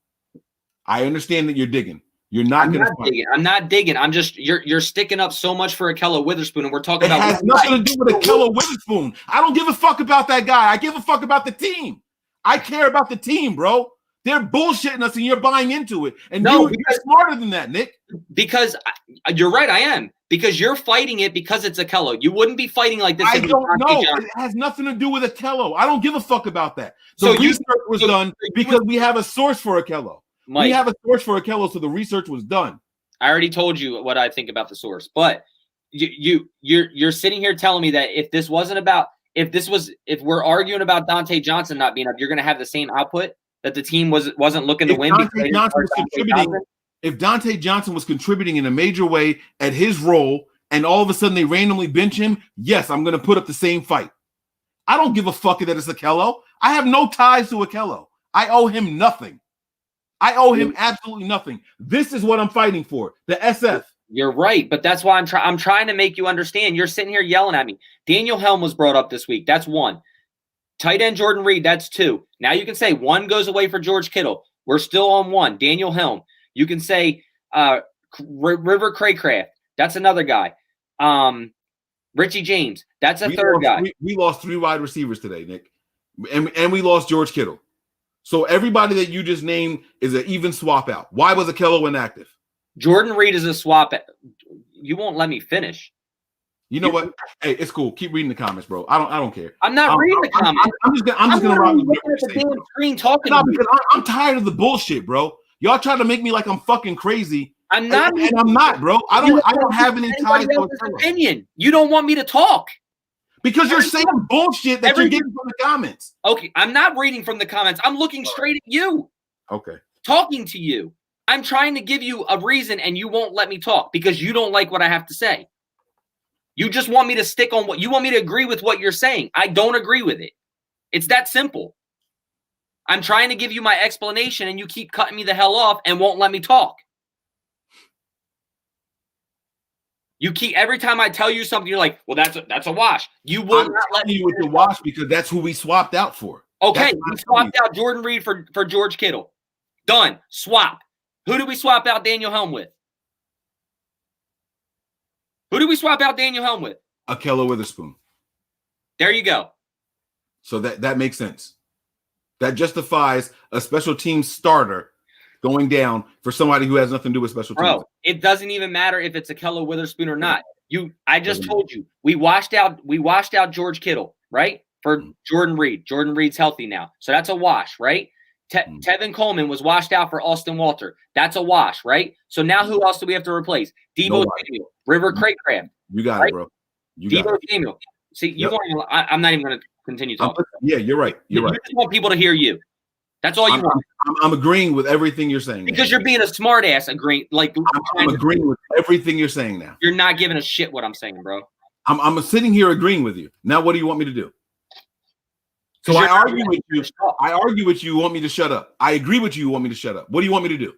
I understand that you're digging. You're not going to find it. I'm not digging. I'm just you're sticking up so much for Ahkello Witherspoon, and we're talking about. It has nothing to do with Ahkello Witherspoon. I don't give a fuck about that guy. I give a fuck about the team. I care about the team, bro. They're bullshitting us, and you're buying into it. And you're smarter than that, Nick. Because you're right, I am. Because you're fighting it because it's Ahkello. You wouldn't be fighting like this. I don't know. It has nothing to do with Ahkello. I don't give a fuck about that. So research was done because we have a source for Ahkello. We have a source for Ahkello, so the research was done. I already told you what I think about the source, but you're sitting here telling me that if we're arguing about Dante Johnson not being up, you're going to have the same output that the team wasn't looking to win. If Dante Johnson was contributing in a major way at his role, and all of a sudden they randomly bench him, yes, I'm going to put up the same fight. I don't give a fuck that it's Ahkello. I have no ties to Ahkello. I owe him nothing. I owe him absolutely nothing. This is what I'm fighting for, the SF. You're right, but that's why I'm trying to make you understand. You're sitting here yelling at me. Daniel Helm was brought up this week. That's one. Tight end Jordan Reed, that's two. Now you can say one goes away for George Kittle. We're still on one. Daniel Helm. You can say River Craycraft. That's another guy. Richie James. That's a third guy. We lost three wide receivers today, Nick. And we lost George Kittle. So everybody that you just named is an even swap out. Why was Ahkello inactive? Jordan Reed is a swap. You won't let me finish. You know what? Hey, it's cool. Keep reading the comments, bro. I don't care. I'm not reading the comments. I'm just gonna rock looking at the damn screen talking. No, because I'm tired of the bullshit, bro. Y'all try to make me like I'm fucking crazy. I'm not, and I'm not, bro. I don't have any ties to opinion. You don't want me to talk. Because you're saying bullshit that you're getting from the comments. Okay, I'm not reading from the comments. I'm looking straight at you. Okay. Talking to you. I'm trying to give you a reason, and you won't let me talk because you don't like what I have to say. You just want me to stick on what you want me to agree with what you're saying. I don't agree with it. It's that simple. I'm trying to give you my explanation, and you keep cutting me the hell off and won't let me talk. You keep every time I tell you something, you're like, "Well, that's a wash." You will not let me with the wash because that's who we swapped out for. Okay, we swapped out Jordan Reed for George Kittle. Done. Swap. Who do we swap out Daniel Helm with? Who do we swap out Daniel Helm with? Ahkello Witherspoon. There you go. So that makes sense. that justifies a special team starter going down for somebody who has nothing to do with special teams. Bro, it doesn't even matter if it's Akello Witherspoon or not. I just told you we washed out George Kittle, right? For Jordan Reed. Jordan Reed's healthy now, so that's a wash, right? Tevin Coleman was washed out for Austin Walter. That's a wash, right? So now who else do we have to replace? Debo Samuel, River Craycraft. You got it, bro. Debo Samuel. See, you want? I'm not even going to continue talking. Yeah, you're right. You're right. You just want people to hear you. That's all you want. I'm agreeing with everything you're saying. Because you're being a smart ass. I'm agreeing with everything you're saying now. You're not giving a shit what I'm saying, bro. I'm sitting here agreeing with you. Now, what do you want me to do? So I argue with you. I argue with you. You want me to shut up? I agree with you. You want me to shut up? What do you want me to do?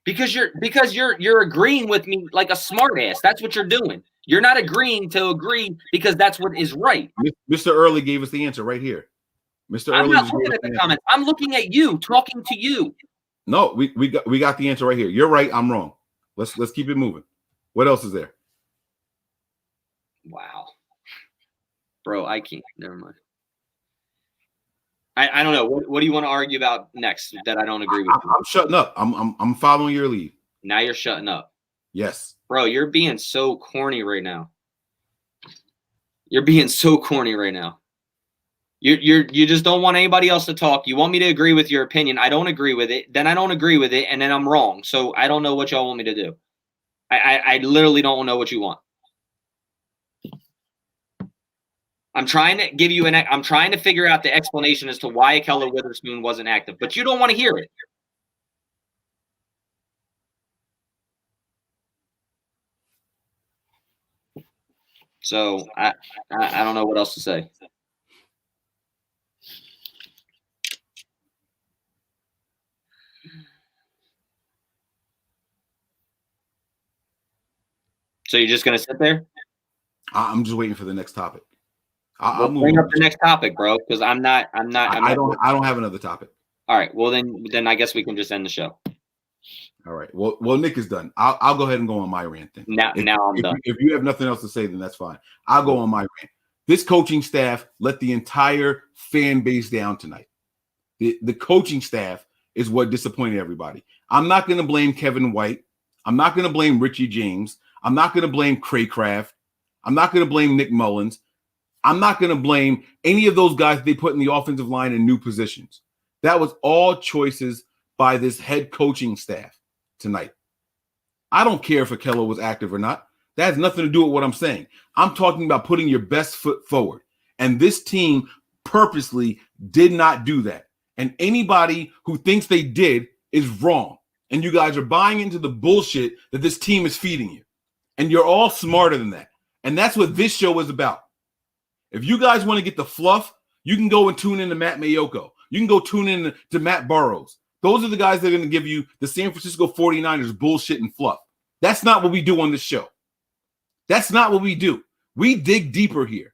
Because you're agreeing with me like a smart ass. That's what you're doing. You're not agreeing to agree because that's what is right. Mr. Early gave us the answer right here. Mr. I'm Early not looking at the comments. I'm looking at you, talking to you. No, we got the answer right here. You're right. I'm wrong. Let's keep it moving. What else is there? Wow, bro, I can't. Never mind. I don't know. What do you want to argue about next that I don't agree with? I'm shutting up. I'm following your lead. Now you're shutting up. Yes, bro. You're being so corny right now. You're being so corny right now. You just don't want anybody else to talk. You want me to agree with your opinion. I don't agree with it. Then I don't agree with it, and then I'm wrong. So I don't know what y'all want me to do. I literally don't know what you want. I'm trying to give you I'm trying to figure out the explanation as to why Akello Witherspoon wasn't active, but you don't want to hear it. So I don't know what else to say. So you're just gonna sit there? I'm just waiting for the next topic. I'll bring up the next topic, bro, because I don't have another topic. All right. Well, then I guess we can just end the show. All right. Well, Nick is done. I'll go ahead and go on my rant then. Now I'm done. If you have nothing else to say, then that's fine. I'll go on my rant. This coaching staff let the entire fan base down tonight. The coaching staff is what disappointed everybody. I'm not going to blame Kevin White. I'm not going to blame Richie James. I'm not going to blame Craycraft. I'm not going to blame Nick Mullins. I'm not going to blame any of those guys they put in the offensive line in new positions. That was all choices by this head coaching staff tonight. I don't care if Akello was active or not. That has nothing to do with what I'm saying. I'm talking about putting your best foot forward. And this team purposely did not do that. And anybody who thinks they did is wrong. And you guys are buying into the bullshit that this team is feeding you. And you're all smarter than that. And that's what this show is about. If you guys want to get the fluff, you can go and tune in to Matt Mayoko. You can go tune in to Matt Burrows. Those are the guys that are going to give you the San Francisco 49ers bullshit and fluff. That's not what we do on this show. That's not what we do. We dig deeper here.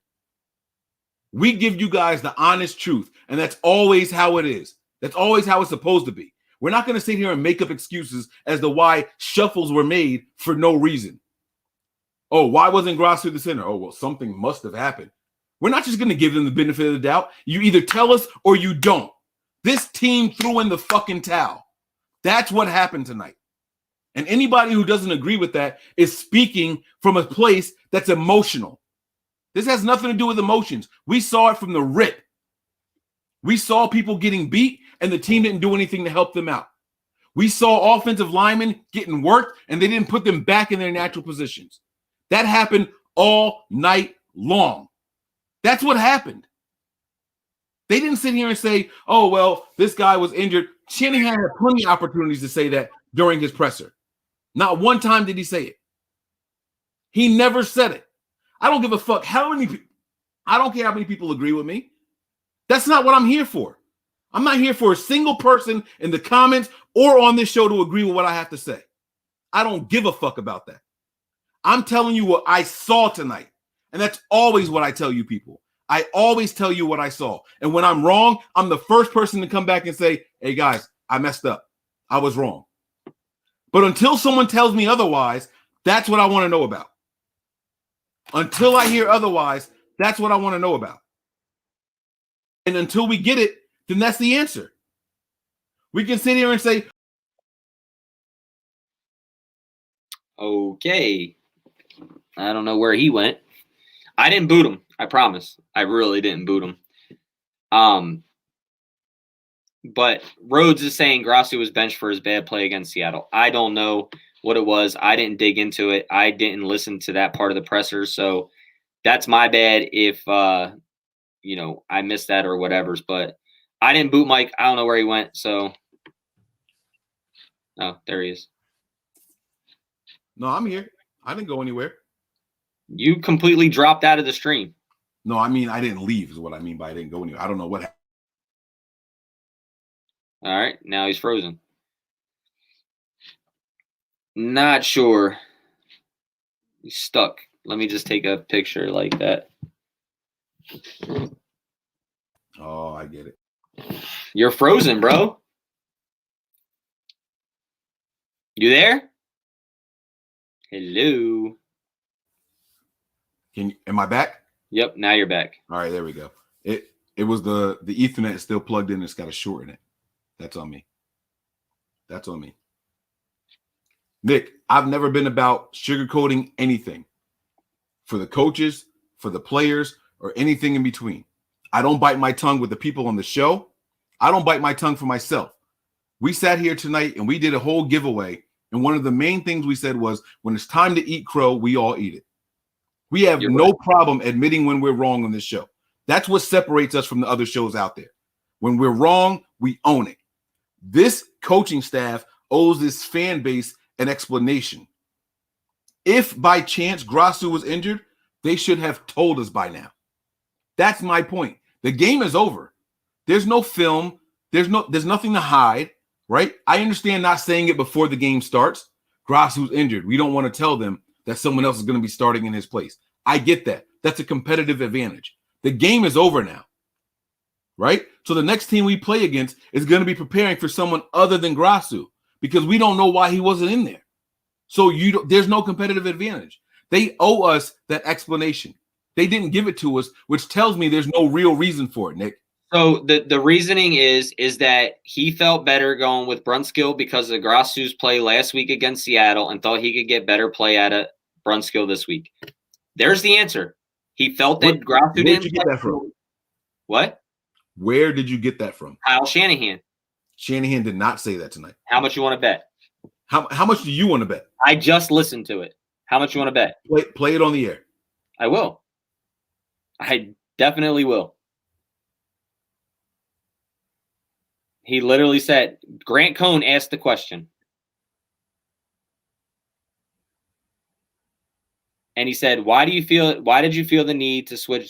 We give you guys the honest truth, and that's always how it is. That's always how it's supposed to be. We're not going to sit here and make up excuses as to why shuffles were made for no reason. Oh, why wasn't Grosser the center? Oh, well, something must have happened. We're not just going to give them the benefit of the doubt. You either tell us or you don't. This team threw in the fucking towel. That's what happened tonight. And anybody who doesn't agree with that is speaking from a place that's emotional. This has nothing to do with emotions. We saw it from the rip. We saw people getting beat, and the team didn't do anything to help them out. We saw offensive linemen getting worked, and they didn't put them back in their natural positions. That happened all night long. That's what happened. They didn't sit here and say, oh, well, this guy was injured. Shanahan had plenty of opportunities to say that during his presser. Not one time did he say it. He never said it. I don't give a fuck how many people. I don't care how many people agree with me. That's not what I'm here for. I'm not here for a single person in the comments or on this show to agree with what I have to say. I don't give a fuck about that. I'm telling you what I saw tonight. And that's always what I tell you people. I always tell you what I saw. And when I'm wrong, I'm the first person to come back and say, hey, guys, I messed up. I was wrong. But until someone tells me otherwise, that's what I want to know about. Until I hear otherwise, that's what I want to know about. And until we get it, then that's the answer. We can sit here and say, okay, I don't know where he went. I didn't boot him. I promise. I really didn't boot him. But Rhodes is saying Grassi was benched for his bad play against Seattle. I don't know what it was. I didn't dig into it. I didn't listen to that part of the presser. So that's my bad if, you know, I missed that or whatever's. But I didn't boot Mike. I don't know where he went. So, oh, there he is. no, I'm here. I didn't go anywhere. You completely dropped out of the stream. No, I mean, I didn't leave is what I mean by I didn't go anywhere. I don't know what happened. All right. Now he's frozen. Not sure. He's stuck. Let me just take a picture like that. Oh, I get it. You're frozen, bro. You there? Hello. Am I back? Yep, now you're back. All right, there we go. It was the Ethernet is still plugged in. It's got a short in it. That's on me. That's on me. Nick, I've never been about sugarcoating anything for the coaches, for the players, or anything in between. I don't bite my tongue with the people on the show. I don't bite my tongue for myself. We sat here tonight and we did a whole giveaway. And one of the main things we said was, when it's time to eat crow, we all eat it. We have no problem admitting when we're wrong on this show. That's what separates us from the other shows out there. When we're wrong, we own it. This coaching staff owes this fan base an explanation. If by chance Grassi was injured, they should have told us by now. That's my point. The game is over. There's no film. There's nothing to hide, right? I understand not saying it before the game starts. Grassi was injured. We don't want to tell them that someone else is going to be starting in his place. I get that. That's a competitive advantage. The game is over now, right? So the next team we play against is going to be preparing for someone other than Grassi because we don't know why he wasn't in there. So there's no competitive advantage. They owe us that explanation. They didn't give it to us, which tells me there's no real reason for it, Nick. So the reasoning is that he felt better going with Brunskill because of Grassi's play last week against Seattle and thought he could get better play out of Brunskill this week. There's the answer. He felt that Grassi didn't. Where did you get that from? What? Where did you get that from? Kyle Shanahan. Shanahan did not say that tonight. How much you want to bet? How much do you want to bet? I just listened to it. How much you want to bet? Play it on the air. I will. I definitely will. He literally said, Grant Cohn asked the question. And he said, why did you feel the need to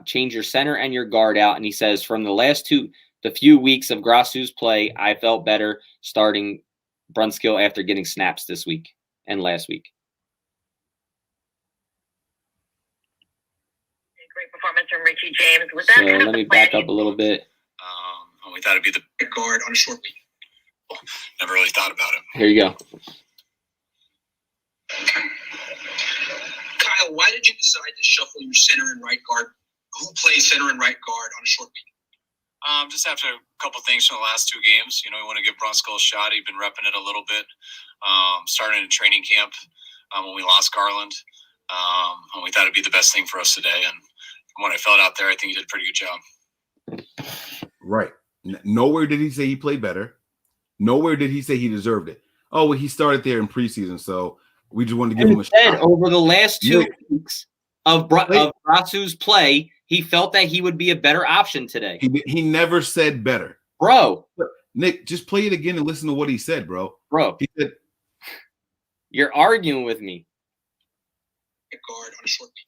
change your center and your guard out? And he says, from the few weeks of Grassi's play, I felt better starting Brunskill after getting snaps this week and last week. Great performance from Richie James. Was that kind of let me back up a little bit. We thought it'd be the guard on a short week. Well, never really thought about it. Here you go. Kyle, why did you decide to shuffle your center and right guard? Who plays center and right guard on a short week? Just after a couple things from the last two games. You know, we want to give Brunskill a shot. He'd been repping it a little bit. Starting in training camp when we lost Garland. And we thought it'd be the best thing for us today. And from what I felt out there, I think he did a pretty good job. Right. Nowhere did he say he played better. Nowhere did he say he deserved it. Oh, well, he started there in preseason, so we just wanted to give him a shot. Over the last 2 weeks of Grassi's play, he felt that he would be a better option today. He never said better. Bro. Nick, just play it again and listen to what he said, bro. He said, you're arguing with me. Guard on a short week.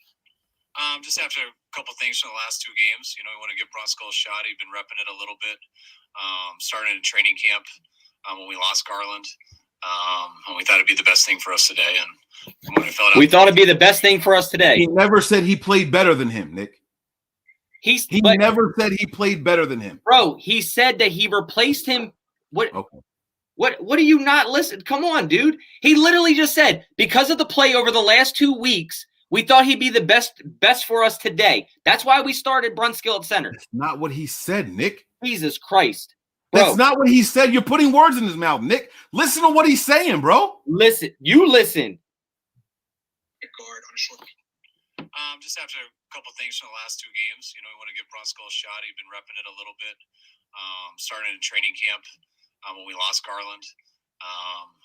Just after a couple things from the last two games, you know, we want to give Brunskill a shot. He'd been repping it a little bit. Starting in training camp when we lost Garland. And we thought it'd be the best thing for us today. And when I felt we thought it'd be the best thing for us today. He never said he played better than him, Nick. He never said he played better than him. Bro, he said that he replaced him. What? Okay. What do you not listen? Come on, dude. He literally just said, because of the play over the last 2 weeks, We thought he'd be the best for us today. That's why we started Brunskill at center. That's not what he said, Nick. Jesus Christ. Bro, That's not what he said. You're putting words in his mouth, Nick. Listen to what he's saying, bro. listen. You listen. Guard on a short week. Just after a couple things from the last two games, we want to give Brunskill a shot. He's been repping it a little bit. Starting in training camp when we lost Garland.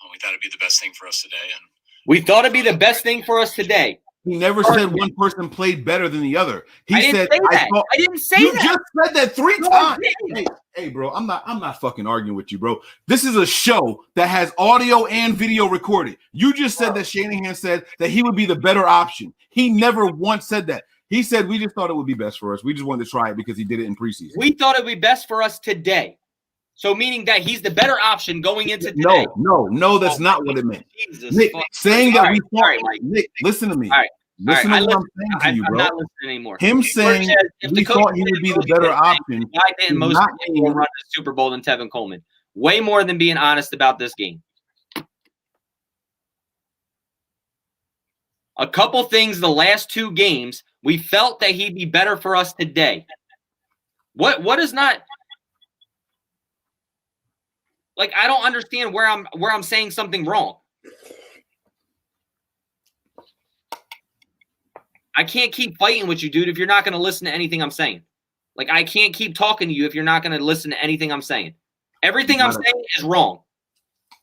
And we thought it'd be the best thing for us today. And We thought it'd be the best thing for us today. He never said one person played better than the other. He said, I didn't say you that. just said that 3 No, I times. didn't. Hey, bro, I'm not fucking arguing with you, bro. This is a show that has audio and video recorded. You just said that Shanahan said that he would be the better option. He never once said that. He said we just thought it would be best for us. We just wanted to try it because he did it in preseason. We thought it would be best for us today. So meaning that he's the better option going into today. No, that's not what it meant. Jesus Nick, saying that we thought, Mike. Nick, listen to me. All right. Listen to what I'm saying to you, I'm bro. not listening anymore. Him saying we thought he would be the better option. Why didn't most people run the Super Bowl than Tevin Coleman? Way more than being honest about this game. A couple things the last 2 games, we felt that he'd be better for us today. What is not like I don't understand where I'm saying something wrong. I can't keep fighting with you, dude, if you're not going to listen to anything I'm saying. Like, I can't keep talking to you if you're not going to listen to anything I'm saying. Everything I'm saying is wrong.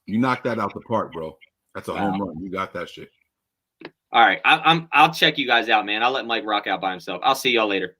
You knocked that out the park, bro. That's a home run. You got that shit. All right. I'll check you guys out, man. I'll let Mike rock out by himself. I'll see y'all later.